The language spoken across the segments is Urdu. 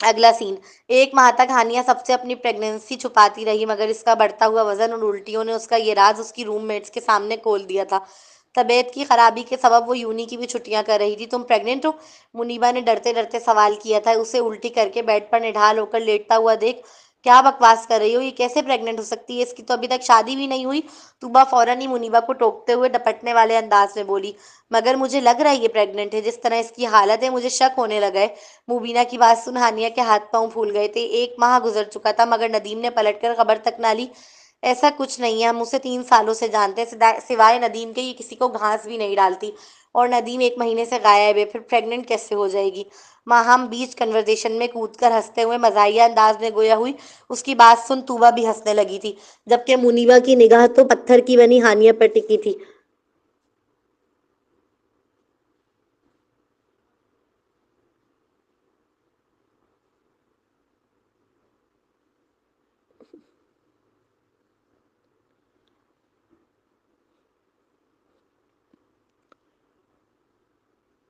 اگلا سین، 1 ماہ تک ہانیہ سب سے اپنی پریگنینسی چھپاتی رہی، مگر اس کا بڑھتا ہوا وزن اور الٹیوں نے اس کا یہ راز اس کی روم میٹس کے سامنے کھول دیا تھا۔ طبیعت کی خرابی کے سبب وہ یونی کی بھی چھٹیاں کر رہی تھی۔ تم پریگننٹ ہو؟ منیبا نے ڈرتے ڈرتے سوال کیا تھا، اسے الٹی کر کے بیڈ پر نڈھال ہو کر لیٹتا ہوا دیکھ۔ کیا بکواس کر رہی ہو؟ یہ کیسے پریگننٹ ہو سکتی ہے؟ اس کی تو ابھی تک شادی بھی نہیں ہوئی۔ طوبا فوراً ہی منیبا کو ٹوکتے ہوئے ڈپٹنے والے انداز میں بولی، مگر مجھے لگ رہا ہے یہ پریگننٹ ہے، جس طرح اس کی حالت ہے مجھے شک ہونے لگا ہے۔ مبینہ کی بات سن ہانیہ کے ہاتھ پاؤں پھول گئے تھے۔ 1 ماہ گزر چکا تھا مگر ندیم نے پلٹ کر خبر تک نہ لی۔ ایسا کچھ نہیں ہے، ہم اسے 3 سالوں سے جانتے ہیں، سوائے ندیم کے یہ کسی کو گھاس بھی نہیں ڈالتی، اور ندیم 1 مہینے سے غائب ہے، پھر پریگننٹ کیسے ہو جائے گی؟ ماہم بیچ کنورزیشن میں کود کر ہنستے ہوئے مزاحیہ انداز میں گویا ہوئی۔ اس کی بات سن طوبا بھی ہنسنے لگی تھی، جبکہ منیبا کی نگاہ تو پتھر کی بنی ہانیہ پر ٹکی تھی۔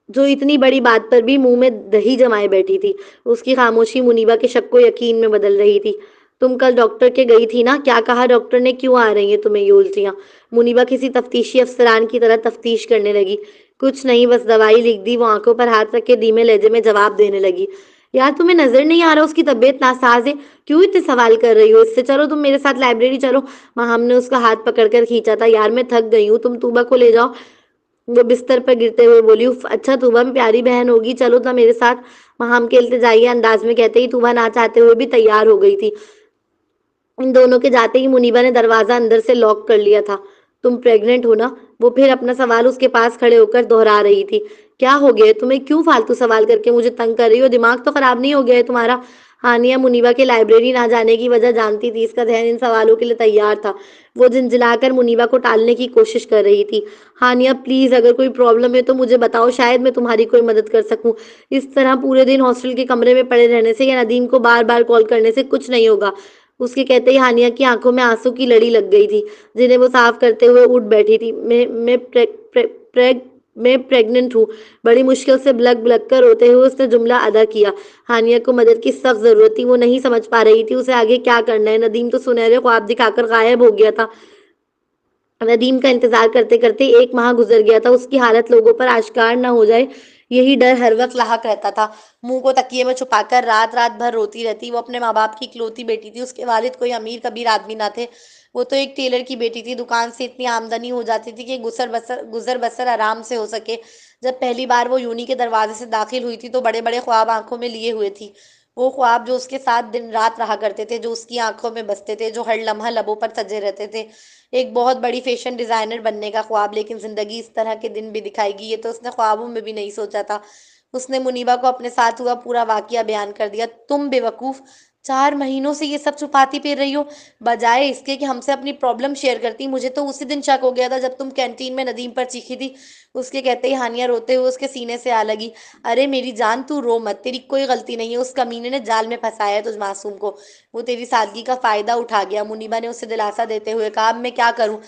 جو اتنی بڑی بات پر بھی منہ میں دہی جمائے بیٹھی تھی۔ اس کی خاموشی منیبا کے شک کو یقین میں بدل رہی تھی۔ تم کل ڈاکٹر کے گئی تھی نا؟ کیا کہا ڈاکٹر نے؟ کیوں آ رہی ہیں تمہیں یہ الٹیاں؟ منیبا کسی تفتیشی افسران کی طرح تفتیش کرنے لگی۔ کچھ نہیں، بس دوائی لکھ دی، وہ آنکھوں پر ہاتھ رکھ کے دھیمے لہجے میں جواب دینے لگی۔ یار تمہیں نظر نہیں آ رہا اس کی طبیعت ناساز ہے؟ کیوں اتنے سوال کر رہی ہو اس سے؟ چلو تم میرے ساتھ لائبریری چلو۔ ہم نے اس کا ہاتھ پکڑ کر کھینچا تھا۔ یار میں تھک گئی ہوں، تم طوبا کو لے جاؤ۔ وہ بستر پر گرتے ہوئے بولی، اف اچھا طوبا میں پیاری بہن ہوگی، چلو نہ میرے ساتھ۔ ہم کے التجائیہ انداز میں کہتے ہی طوبا نہ چاہتے ہوئے بھی تیار ہو گئی تھی۔ ان دونوں کے جاتے ہی منیبا نے دروازہ اندر سے لاک کر لیا تھا۔ تم پریگننٹ ہو نا؟ وہ پھر اپنا سوال اس کے پاس کھڑے ہو کر دہرا رہی تھی۔ کیا ہو گیا ہے تمہیں؟ کیوں فالتو سوال کر کے مجھے تنگ کر رہی ہو؟ دماغ تو خراب نہیں ہو گیا ہے تمہارا؟ ہانیہ منیبا کے لائبریری نہ جانے کی وجہ جانتی تھی، اس کا ذہن ان سوالوں کے لیے تیار تھا۔ وہ جھنجھلا کر منیبا کو ٹالنے کی کوشش کر رہی تھی۔ ہانیہ پلیز، اگر کوئی پرابلم ہے تو مجھے بتاؤ، شاید میں تمہاری کوئی مدد کر سکوں۔ اس طرح پورے دن ہاسٹل کے کمرے میں پڑے رہنے سے یا ندیم کو بار بار کال کرنے سے کچھ نہیں ہوگا۔ اس کے کہتے ہی ہانیہ کی آنکھوں میں آنسو کی لڑی لگ گئی تھی، جنہیں وہ صاف کرتے ہوئے اٹھ بیٹھی تھی۔ میں پریگننٹ ہوں، بڑی مشکل سے بلک بلک کر روتے ہوئے اس نے جملہ ادا کیا۔ ہانیہ کو مدد کی سخت ضرورت تھی، وہ نہیں سمجھ پا رہی تھی اسے آگے کیا کرنا ہے۔ ندیم تو سنہرے خواب دکھا کر غائب ہو گیا تھا۔ ندیم کا انتظار کرتے کرتے 1 ماہ گزر گیا تھا۔ اس کی حالت لوگوں پر آشکار نہ ہو جائے، یہی ڈر ہر وقت لاحق رہتا تھا۔ منہ کو تکیے میں چھپا کر رات رات بھر روتی رہتی۔ وہ اپنے ماں باپ کی اکلوتی بیٹی تھی، اس کے والد کوئی امیر کبیر آدمی نہ تھے، وہ تو ایک ٹیلر کی بیٹی تھی۔ دکان سے اتنی آمدنی ہو جاتی تھی کہ گزر بسر آرام سے ہو سکے۔ جب پہلی بار وہ یونی کے دروازے سے داخل ہوئی تھی تو بڑے بڑے خواب آنکھوں میں لیے ہوئے تھی، وہ خواب جو اس کے ساتھ دن رات رہا کرتے تھے، جو اس کی آنکھوں میں بستے تھے، جو ہر لمحہ لبوں پر سجے رہتے تھے۔ ایک بہت بڑی فیشن ڈیزائنر بننے کا خواب، لیکن زندگی اس طرح کے دن بھی دکھائے گی یہ تو اس نے خوابوں میں بھی نہیں سوچا تھا۔ اس نے منیبا کو اپنے ساتھ ہوا پورا واقعہ بیان کر دیا۔ تم بے وقوف، 4 مہینوں سے یہ سب چھپاتی پھر رہی ہو، بجائے اس کے کہ ہم سے اپنی پرابلم شیئر کرتی۔ مجھے تو اسی دن شک ہو گیا تھا جب تم کینٹین میں ندیم پر چیخی تھی۔ اس کے کہتے ہی ہانیہ روتے ہوئے اس کے سینے سے آ لگی۔ ارے میری جان، تو رو مت، تیری کوئی غلطی نہیں ہے، اس کمینے نے جال میں پھنسایا ہے تجھ معصوم کو، وہ تیری سادگی کا فائدہ اٹھا گیا۔ منیبا نے اسے دلاسا دیتے ہوئے کہا، اب میں کیا کروں؟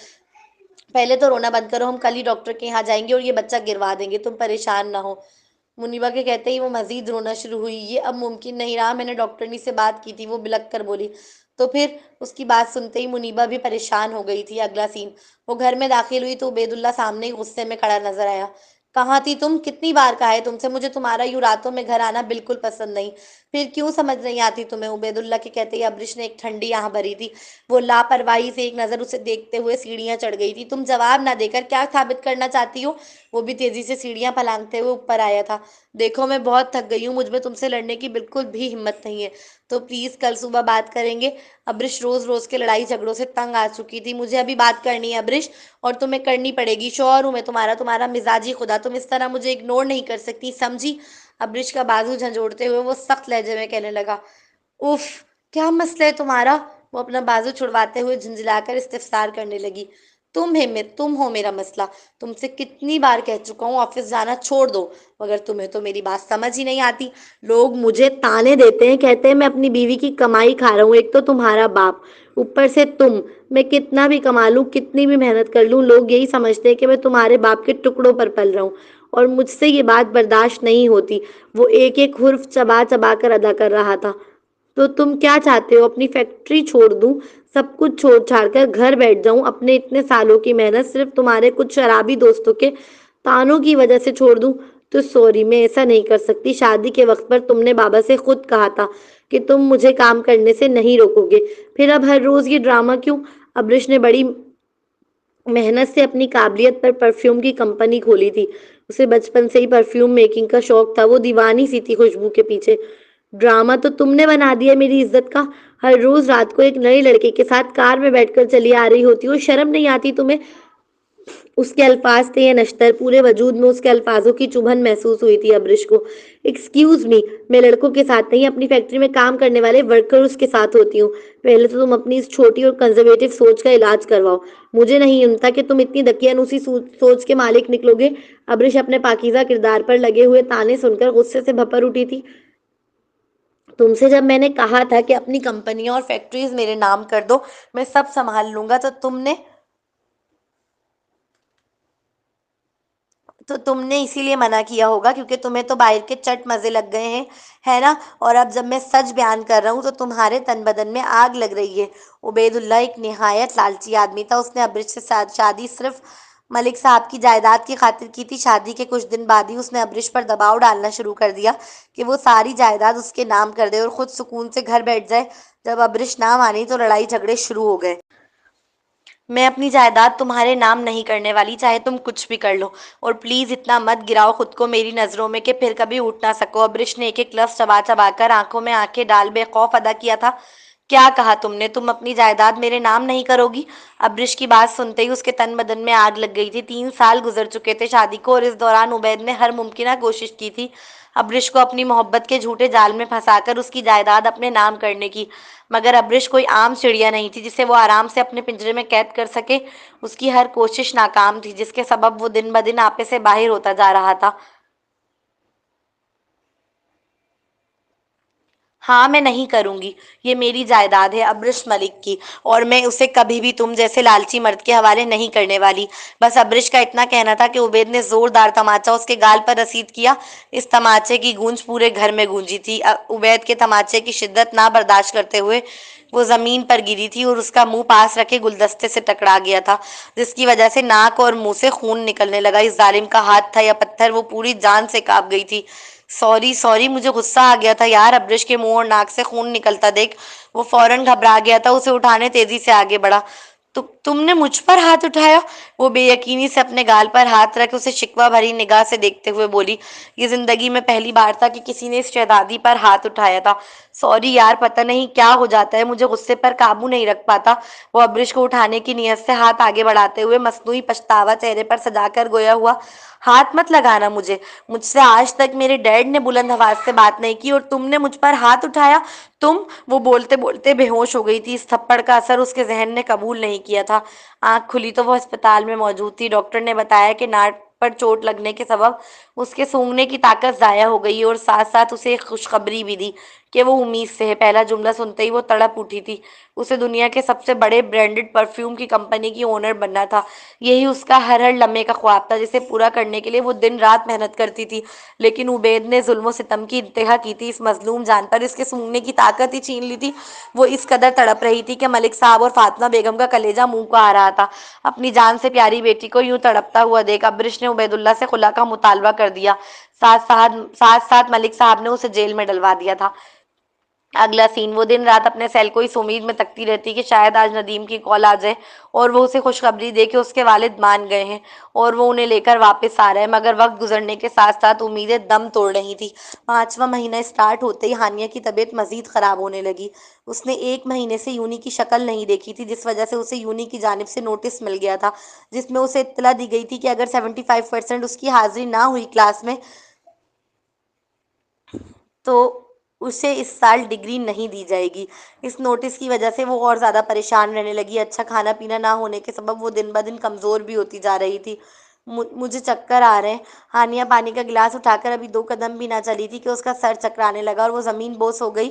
پہلے تو رونا بند کرو، ہم کل ہی ڈاکٹر کے یہاں جائیں گے اور یہ بچہ گروا دیں گے، تم پریشان نہ ہو۔ منیبا کے کہتے ہی وہ مزید رونا شروع ہوئی۔ یہ اب ممکن نہیں رہا، میں نے ڈاکٹرنی سے بات کی تھی، وہ بلک کر بولی۔ تو پھر؟ اس کی بات سنتے ہی منیبا بھی پریشان ہو گئی تھی۔ اگلا سین، وہ گھر میں داخل ہوئی تو عبید اللہ سامنے ہی غصے میں کھڑا نظر آیا۔ کہاں تھی تم؟ کتنی بار کہا ہے تم سے، مجھے تمہارا یوں راتوں میں گھر آنا بالکل پسند نہیں۔ پھر کیوں سمجھ نہیں آتی تمہیں؟ عبید اللہ کے کہتے ہی ابرش نے ایک ٹھنڈی آہ بھری تھی۔ وہ لاپرواہی سے ایک نظر اسے دیکھتے ہوئے سیڑھیاں چڑھ گئی تھی۔ تم جواب نہ دے کر کیا ثابت کرنا چاہتی ہو؟ وہ بھی تیزی سے سیڑھیاں پھلانگتے ہوئے اوپر آیا تھا۔ دیکھو میں بہت تھک گئی ہوں، مجھ میں تم سے لڑنے کی بالکل بھی ہمت نہیں ہے، تو پلیز کل صبح بات کریں گے۔ ابرش روز روز کے لڑائی جھگڑوں سے تنگ آ چکی تھی۔ مجھے ابھی بات کرنی ہے ابرش، اور تمہیں کرنی پڑے گی، شوہر ہوں میں تمہارا مزاجی خدا، تم اس طرح مجھے اگنور نہیں کر سکتی، سمجھی؟ ابرش کا بازو جھنجھوڑتے ہوئے وہ سخت لہجے میں کہنے لگا۔ اف، کیا مسئلہ ہے تمہارا؟ وہ اپنا بازو چھڑواتے ہوئے جھنجھلا کر استفسار کرنے لگی۔ تم ہو میرا مسئلہ، تم سے کتنی بار کہہ چکا ہوں آفس جانا چھوڑ دو، مگر تمہیں تو میری بات سمجھ ہی نہیں آتی۔ لوگ مجھے تانے دیتے ہیں، کہتے ہیں میں اپنی بیوی کی کمائی کھا رہا ہوں، ایک تو تمہارا باپ، اوپر سے تم۔ میں کتنا بھی کما لوں، کتنی بھی محنت کر لوں، لوگ یہی سمجھتے ہیں کہ میں تمہارے باپ کے ٹکڑوں پر پل رہا ہوں، اور مجھ سے یہ بات برداشت نہیں ہوتی۔ وہ ایک ایک حرف چبا چبا کر ادا کر رہا تھا۔ تو تم کیا چاہتے ہو؟ اپنی فیکٹری چھوڑ دوں؟ سب کچھ چھوڑ چھاڑ کر گھر بیٹھ جاؤں؟ اپنے اتنے سالوں کی محنت صرف تمہارے کچھ شرابی دوستوں کے تانوں کی وجہ سے چھوڑ دوں؟ تو سوری، میں ایسا نہیں کر سکتی۔ شادی کے وقت پر تم نے بابا سے خود کہا تھا کہ تم مجھے کام کرنے سے نہیں روکو گے، پھر اب ہر روز یہ ڈرامہ کیوں؟ ابرش نے بڑی محنت سے اپنی قابلیت پر پرفیوم کی کمپنی کھولی تھی۔ اسے بچپن سے ہی پرفیوم میکنگ کا شوق تھا۔ وہ دیوانی سی تھی خوشبو کے پیچھے۔ ڈرامہ تو تم نے بنا دیا میری عزت کا۔ ہر روز رات کو ایک نئے لڑکے کے ساتھ کار میں بیٹھ کر چلی آ رہی ہوتی ہو، شرم نہیں آتی تمہیں؟ اس کے الفاظ تھے یہ نشتر، پورے وجود میں اس کے الفاظوں کی چبھن محسوس ہوئی تھی ابرش کو۔ ایکسکیوز می، میں لڑکوں کے ساتھ نہیں، اپنی فیکٹری میں کام کرنے والے ورکرز کے ساتھ ہوتی ہوں۔ پہلے تو تم اپنی اس چھوٹی اور کنزرویٹو سوچ کا علاج کرواؤ۔ مجھے نہیں امتا کہ تم اتنی دقیانوسی سوچ کے مالک نکلو گے۔ ابرش اپنے پاکیزہ کردار پر لگے ہوئے تانے سن کر غصے سے بھپر اٹھی تھی۔ تم سے جب میں نے کہا تھا کہ اپنی کمپنیاں اور فیکٹریز میرے نام کر دو، میں سب سنبھال لوں گا، تو تم نے اسی لیے منع کیا ہوگا کیونکہ تمہیں تو باہر کے چٹ مزے لگ گئے ہیں، ہے نا؟ اور اب جب میں سچ بیان کر رہا ہوں تو تمہارے تن بدن میں آگ لگ رہی ہے۔ عبید اللہ ایک نہایت لالچی آدمی تھا۔ اس نے ابرش سے شادی صرف ملک صاحب کی جائیداد کی خاطر کی تھی۔ شادی کے کچھ دن بعد ہی اس نے ابرش پر دباؤ ڈالنا شروع کر دیا کہ وہ ساری جائیداد اس کے نام کر دے اور خود سکون سے گھر بیٹھ جائے۔ جب ابرش نہ مانی تو لڑائی جھگڑے شروع ہو گئے۔ میں اپنی جائیداد تمہارے نام نہیں کرنے والی، چاہے تم کچھ بھی کر لو، اور پلیز اتنا مت گراؤ خود کو میری نظروں میں کہ پھر کبھی اٹھ نہ سکو۔ ابرش نے ایک ایک لفظ چبا چبا کر آنکھوں میں آنکھیں ڈال بے خوف ادا کیا تھا۔ کیا کہا تم نے؟ تم اپنی جائیداد میرے نام نہیں کرو گی؟ ابرش کی بات سنتے ہی اس کے تن بدن میں آگ لگ گئی تھی۔ 3 سال گزر چکے تھے شادی کو، اور اس دوران عبید نے ہر ممکنہ کوشش کی تھی ابرش کو اپنی محبت کے جھوٹے جال میں پھنسا کر اس کی جائیداد اپنے نام کرنے کی، مگر ابرش کوئی عام چڑیا نہیں تھی جسے وہ آرام سے اپنے پنجرے میں قید کر سکے۔ اس کی ہر کوشش ناکام تھی، جس کے سبب وہ دن بدن آپے سے باہر ہوتا جا رہا تھا۔ ہاں، میں نہیں کروں گی۔ یہ میری جائیداد ہے، ابرش ملک کی، اور میں اسے کبھی بھی تم جیسے لالچی مرد کے حوالے نہیں کرنے والی۔ بس ابرش کا اتنا کہنا تھا کہ عبید نے زوردار تماچا اس کے گال پر رسید کیا۔ اس تماچے کی گونج پورے گھر میں گونجی تھی۔ عبید کے تماچے کی شدت نہ برداشت کرتے ہوئے وہ زمین پر گری تھی اور اس کا منہ پاس رکھے گلدستے سے ٹکرا گیا تھا، جس کی وجہ سے ناک اور منہ سے خون نکلنے لگا۔ اس ظالم کا ہاتھ تھا یا پتھر، وہ پوری جان سے کانپ گئی تھی۔ سوری، مجھے غصہ آ گیا تھا یار۔ ابرش کے منہ اور ناک سے خون نکلتا دیکھ وہ فوراً گھبرا گیا تھا۔ اسے اٹھانے تیزی سے آگے بڑھا۔ تم نے مجھ پر ہاتھ اٹھایا؟ وہ بے یقینی سے اپنے گال پر ہاتھ رکھ اسے شکوہ بھری نگاہ سے دیکھتے ہوئے بولی۔ یہ زندگی میں پہلی بار تھا کہ کسی نے اس شہزادی پر ہاتھ اٹھایا تھا۔ سوری یار، پتہ نہیں کیا ہو جاتا ہے، مجھے غصے پر قابو نہیں رکھ پاتا۔ وہ ابرش کو اٹھانے کی نیت سے ہاتھ آگے بڑھاتے ہوئے مصنوعی پچھتاوا چہرے پر سجا کر گویا ہوا، ہاتھ مت لگانا مجھ سے آج تک میرے ڈیڈ نے بلند آواز سے بات نہیں کی، اور تم نے مجھ پر ہاتھ اٹھایا؟ وہ بولتے بولتے بے ہوش ہو گئی تھی۔ اس تھپڑ کا اثر اس کے ذہن نے قبول نہیں کیا تھا۔ آنکھ کھلی تو وہ ہسپتال میں موجود تھی۔ ڈاکٹر نے بتایا کہ ناک پر چوٹ لگنے کے سبب اس کے سونگھنے کی طاقت ضائع ہو گئی ہے، اور ساتھ ساتھ اسے ایک خوشخبری بھی دی کہ وہ امید سے ہے۔ پہلا جملہ سنتے ہی وہ تڑپ اٹھی تھی۔ اسے دنیا کے سب سے بڑے برانڈڈ پرفیوم کی کمپنی کی اونر بننا تھا۔ یہی اس کا ہر لمحے کا خواب تھا، جسے پورا کرنے کے لیے وہ دن رات محنت کرتی تھی۔ لیکن عبید نے ظلم و ستم کی انتہا کی تھی۔ اس مظلوم جان پر اس کے سونگھنے کی طاقت ہی چھین لی تھی۔ وہ اس قدر تڑپ رہی تھی کہ ملک صاحب اور فاطمہ بیگم کا کلیجہ منہ کو آ رہا تھا۔ اپنی جان سے پیاری بیٹی کو یوں تڑپتا ہوا دیکھ ابرش نے عبید اللہ سے خلا کا مطالبہ کر دیا۔ ساتھ ساتھ ملک صاحب نے اسے جیل میں ڈلوا دیا تھا۔ اگلا سین، وہ دن رات اپنے سیل کو اس امید میں تکتی رہتی کہ شاید آج ندیم کی کال آ جائے اور وہ اسے خوشخبری دے کہ اس کے والد مان گئے ہیں اور وہ انہیں لے کر واپس آ رہے ہیں، مگر وقت گزرنے کے ساتھ ساتھ امیدیں دم توڑ رہی تھیں۔ 5واں مہینہ سٹارٹ ہوتے ہی ہانیہ کی طبیعت مزید خراب ہونے لگی۔ اس نے 1 مہینے سے یونی کی شکل نہیں دیکھی تھی، جس وجہ سے اسے یونی کی جانب سے نوٹس مل گیا تھا، جس میں اسے اطلاع دی گئی تھی کہ اگر 75% اس کی حاضری نہ ہوئی کلاس میں تو اسے اس سال ڈگری نہیں دی جائے گی۔ اس نوٹس کی وجہ سے وہ اور زیادہ پریشان رہنے لگی۔ اچھا کھانا پینا نہ ہونے کے سبب وہ دن بدن کمزور بھی ہوتی جا رہی تھی۔ مجھے چکر آ رہے ہیں۔ ہانیہ پانی کا گلاس اٹھا کر ابھی 2 قدم بھی نہ چلی تھی کہ اس کا سر چکرانے لگا اور وہ زمین بوس ہو گئی۔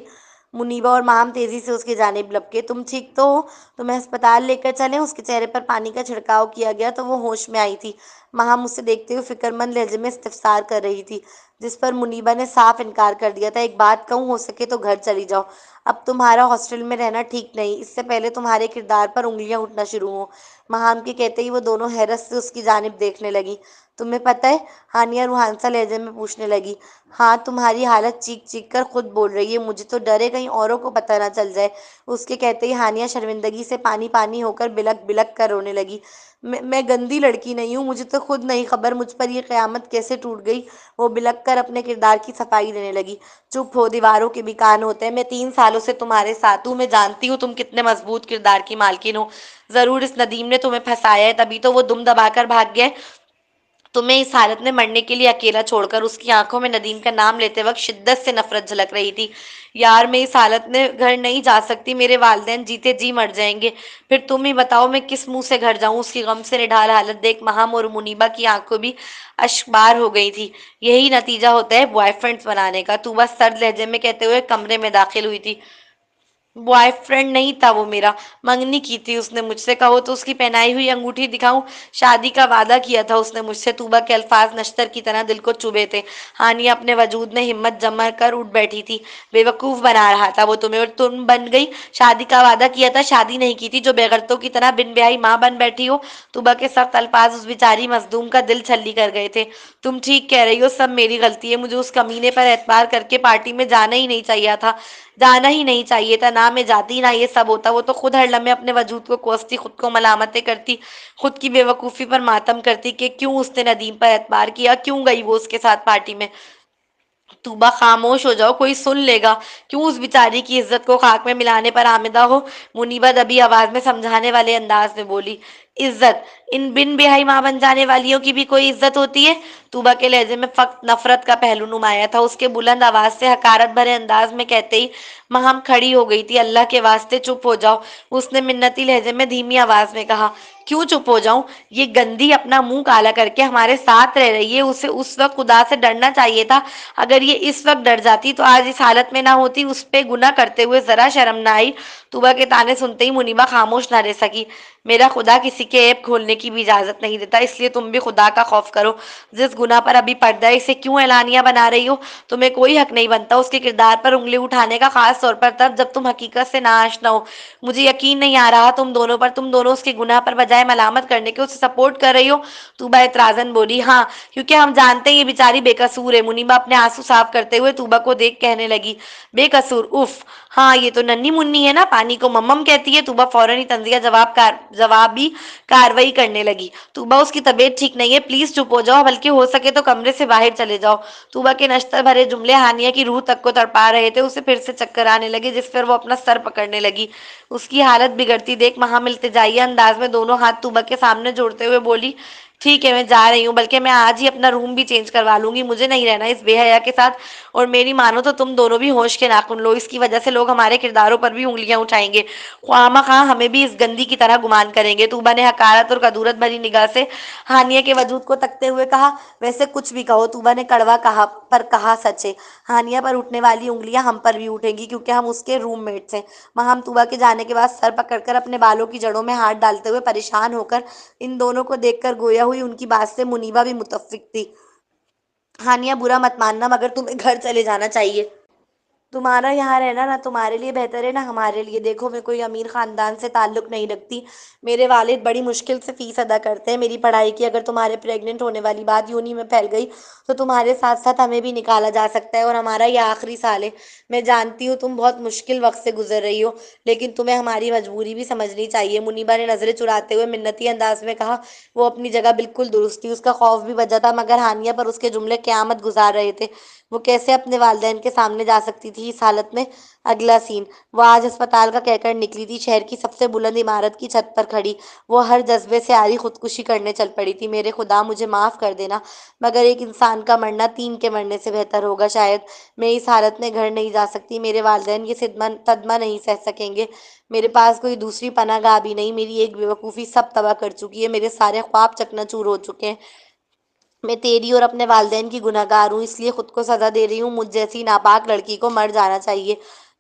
منیبا اور ماہم تیزی سے اس کی جانب لپکے. تم ٹھیک تو ہو؟ تمہیں ہسپتال لے کر چلیں؟ اس کے چہرے پر پانی کا چھڑکاؤ کیا گیا تو وہ ہوش میں آئی تھی. ماہم اسے دیکھتے ہوئے فکر مند لہجے میں استفسار کر رہی تھی، جس پر منیبا نے صاف انکار کر دیا تھا. ایک بات کہوں، ہو سکے تو گھر چلی جاؤ. اب تمہارا ہاسٹل میں رہنا ٹھیک نہیں، اس سے پہلے تمہارے کردار پر انگلیاں اٹھنا شروع ہوں. ماہم کے کہتے ہی وہ دونوں حیرت سے اس کی جانب دیکھنے لگی. تمہیں پتہ ہے؟ ہانیہ روحانسہ لہجے میں پوچھنے لگی. ہاں، تمہاری حالت چیخ چیخ کر خود بول رہی ہے. مجھے تو ڈر ہے کہیں اوروں کو پتہ نہ چل جائے. اس کے کہتے ہی ہانیہ شرمندگی سے پانی پانی ہو کر بلک بلک کر رونے لگی. میں گندی لڑکی نہیں ہوں، مجھے تو خود نہیں خبر مجھ پر یہ قیامت کیسے ٹوٹ گئی. وہ بلک کر اپنے کردار کی صفائی دینے لگی. چپ ہو، دیواروں کے بھی کان ہوتے ہیں. میں 3 سالوں سے تمہارے ساتھ ہوں، میں جانتی ہوں تم کتنے مضبوط کردار کی مالکن ہو. ضرور اس ندیم نے تمہیں پھنسایا ہے، تبھی تو وہ دم دبا کر بھاگ گیا. تمہیں اس حالت میں مرنے کے لیے اکیلا چھوڑ کر. اس کی آنکھوں میں ندیم کا نام لیتے وقت شدت سے نفرت جھلک رہی تھی. یار، میں اس حالت میں گھر نہیں جا سکتی. میرے والدین جیتے جی مر جائیں گے. پھر تم ہی بتاؤ میں کس منہ سے گھر جاؤں. اس کی غم سے نڈھال حالت دیکھ ماہم اور منیبا کی آنکھوں بھی اشکبار ہو گئی تھی. یہی نتیجہ ہوتا ہے بوائے فرینڈز بنانے کا، طوبا سرد لہجے میں کہتے ہوئے کمرے میں داخل ہوئی تھی. بوائے فرینڈ نہیں تھا وہ میرا، منگنی کی تھی اس نے مجھ سے. کہو تو اس کی پہنائی ہوئی انگوٹھی دکھاؤں؟ شادی کا وعدہ کیا تھا اس نے مجھ سے. طوبا کے الفاظ نشتر کی طرح دل کو چبھے تھے. ہانیہ اپنے وجود میں ہمت جما کر اٹھ بیٹھی تھی. بے وقوف بنا رہا تھا وہ تمہیں، اور تم بن گئی. شادی کا وعدہ کیا تھا، شادی نہیں کی تھی. جو بے غیرتوں کی طرح بن بیاہی ماں بن بیٹھی ہو. طوبا کے سخت الفاظ اس بیچاری مظلوم کا دل چھلنی کر گئے تھے. تم ٹھیک کہہ رہی ہو، سب میری غلطی ہے. مجھے اس کمینے پر اعتبار کر کے پارٹی میں جانا ہی نہیں چاہیے تھا. جانا ہی نہیں چاہیے تھا. نہ میں جاتی، نہ یہ سب ہوتا. وہ تو خود ہر لمحے اپنے وجود کو کوستی، خود کو ملامتیں کرتی، خود کی بے وقوفی پر ماتم کرتی کہ کیوں اس نے ندیم پر اعتبار کیا، کیوں گئی وہ اس کے ساتھ پارٹی میں. طوبا خاموش ہو جاؤ، کوئی سن لے گا. کیوں اس بیچاری کی عزت کو خاک میں ملانے پر آمدہ ہو؟ منیبا دبی آواز میں سمجھانے والے انداز میں بولی. عزت؟ ان بن بیاہی ماں بن جانے والیوں کی بھی کوئی عزت ہوتی ہے؟ طوبا کے لہجے میں فقط نفرت کا پہلو نمایاں تھا. اس کے بلند آواز سے حقارت بھرے انداز میں کہتے ہی ماہم کھڑی ہو گئی تھی. اللہ کے واسطے چپ ہو جاؤ، اس نے منتی لہجے میں دھیمی آواز میں کہا. کیوں چپ ہو جاؤں؟ یہ گندی اپنا منہ کالا کر کے ہمارے ساتھ رہ رہی ہے. اسے اس وقت خدا سے ڈرنا چاہیے تھا. اگر یہ اس وقت ڈر جاتی تو آج اس حالت میں نہ ہوتی. اس پہ گناہ کرتے ہوئے ذرا شرم نہ آئی؟ طوبا کے تانے سنتے ہی منیبا خاموش نہ رہ سکی. میرا خدا کسی کے عیب کھولنے کی بھی اجازت نہیں دیتا، اس لیے تم بھی خدا کا خوف کرو. جس گناہ پر ابھی پردہ ہے اسے کیوں اعلانیہ بنا رہی ہو؟ تمہیں کوئی حق نہیں بنتا اس کے کردار پر انگلی اٹھانے کا، خاص طور پر تب جب تم حقیقت سے ناآشنا ہو. مجھے یقین نہیں آ رہا تم دونوں اس کے گناہ پر بجائے ملامت کرنے کے اسے سپورٹ کر رہی ہو. طوبا اعتراضاً بولی. ہاں، کیونکہ ہم جانتے ہیں یہ بیچاری بے قصور ہے. منیبا اپنے آنسو صاف کرتے ہوئے طوبا کو دیکھ کہنے لگی. بے قصور؟ اف! ہاں، یہ تو ننھی منی ہے نا، پانی کو ممم کہتی ہے. طوبا فوراً ہی طنزیہ جوابی کاروائی کرنے لگی. طوبا، اس کی طبیعت ٹھیک نہیں ہے، پلیز چپ ہو جاؤ، بلکہ ہو سکے تو کمرے سے باہر چلے جاؤ. طوبا کے نشتر بھرے جملے ہانیہ کی روح تک کو تڑپا رہے تھے. اسے پھر سے چکر آنے لگے، جس پر وہ اپنا سر پکڑنے لگی. اس کی حالت بگڑتی دیکھ ماہم التجائیہ انداز میں دونوں ہاتھ طوبا کے سامنے جوڑتے ہوئے بولی. ٹھیک ہے، میں جا رہی ہوں، بلکہ میں آج ہی اپنا روم بھی چینج کروا لوں گی. مجھے نہیں رہنا اس بے حیا کے ساتھ. اور میری مانو تو تم دونوں بھی ہوش کے ناخن لو. اس کی وجہ سے لوگ ہمارے کرداروں پر بھی انگلیاں اٹھائیں گے، خواہ مخواہ ہمیں بھی اس گندی کی طرح گمان کریں گے. طوبا نے حقارت اور کدورت بھری نگاہ سے ہانیہ کے وجود کو تکتے ہوئے کہا. ویسے کچھ بھی کہو، طوبا نے کڑوا کہا سچ ہے. ہانیہ پر اٹھنے والی انگلیاں ہم پر بھی اٹھیں گی، کیونکہ ہم اس کے روم میٹس ہیں. ماہم طوبا کے جانے کے بعد سر پکڑ کر اپنے بالوں کی جڑوں میں ہاتھ ڈالتے ہوئے پریشان ہو کر ان دونوں کو دیکھ کر گویا ہوئی. ان کی بات سے منیبا بھی متفق تھی. ہانیہ، برا مت ماننا، مگر تمہیں گھر چلے جانا چاہیے. تمہارا یہاں رہنا نہ تمہارے لیے بہتر ہے نہ ہمارے لیے. دیکھو، میں کوئی امیر خاندان سے تعلق نہیں رکھتی. میرے والد بڑی مشکل سے فیس ادا کرتے ہیں میری پڑھائی کی. اگر تمہارے پریگننٹ ہونے والی بات یونہی میں پھیل گئی تو تمہارے ساتھ ساتھ ہمیں بھی نکالا جا سکتا ہے، اور ہمارا یہ آخری سال ہے. میں جانتی ہوں تم بہت مشکل وقت سے گزر رہی ہو، لیکن تمہیں ہماری مجبوری بھی سمجھنی چاہیے. منیبا نے نظریں چراتے ہوئے منتی انداز میں کہا. وہ اپنی جگہ بالکل درست تھی. اس کا خوف بھی وجہ تھا، مگر ہانیہ پر اس کے جملے قیامت گزار رہے تھے. وہ کیسے اپنے والدین کے سامنے جا سکتی تھی اس حالت میں؟ اگلا سین: وہ آج ہسپتال کا کہہ کر نکلی تھی. شہر کی سب سے بلند عمارت کی چھت پر کھڑی وہ ہر جذبے سے آری خودکشی کرنے چل پڑی تھی. میرے خدا، مجھے معاف کر دینا، مگر ایک انسان کا مرنا 3 کے مرنے سے بہتر ہوگا شاید. میں اس حالت میں گھر نہیں جا سکتی. میرے والدین یہ صدمہ نہیں سہ سکیں گے. میرے پاس کوئی دوسری پناہ گاہ بھی نہیں. میری ایک بے وقوفی سب تباہ کر چکی ہے. میرے سارے خواب چکنا چور ہو چکے ہیں. میں تیری اور اپنے والدین کی گنہگار ہوں، اس لیے خود کو سزا دے رہی ہوں. مجھ جیسی ناپاک لڑکی کو مر جانا چاہیے.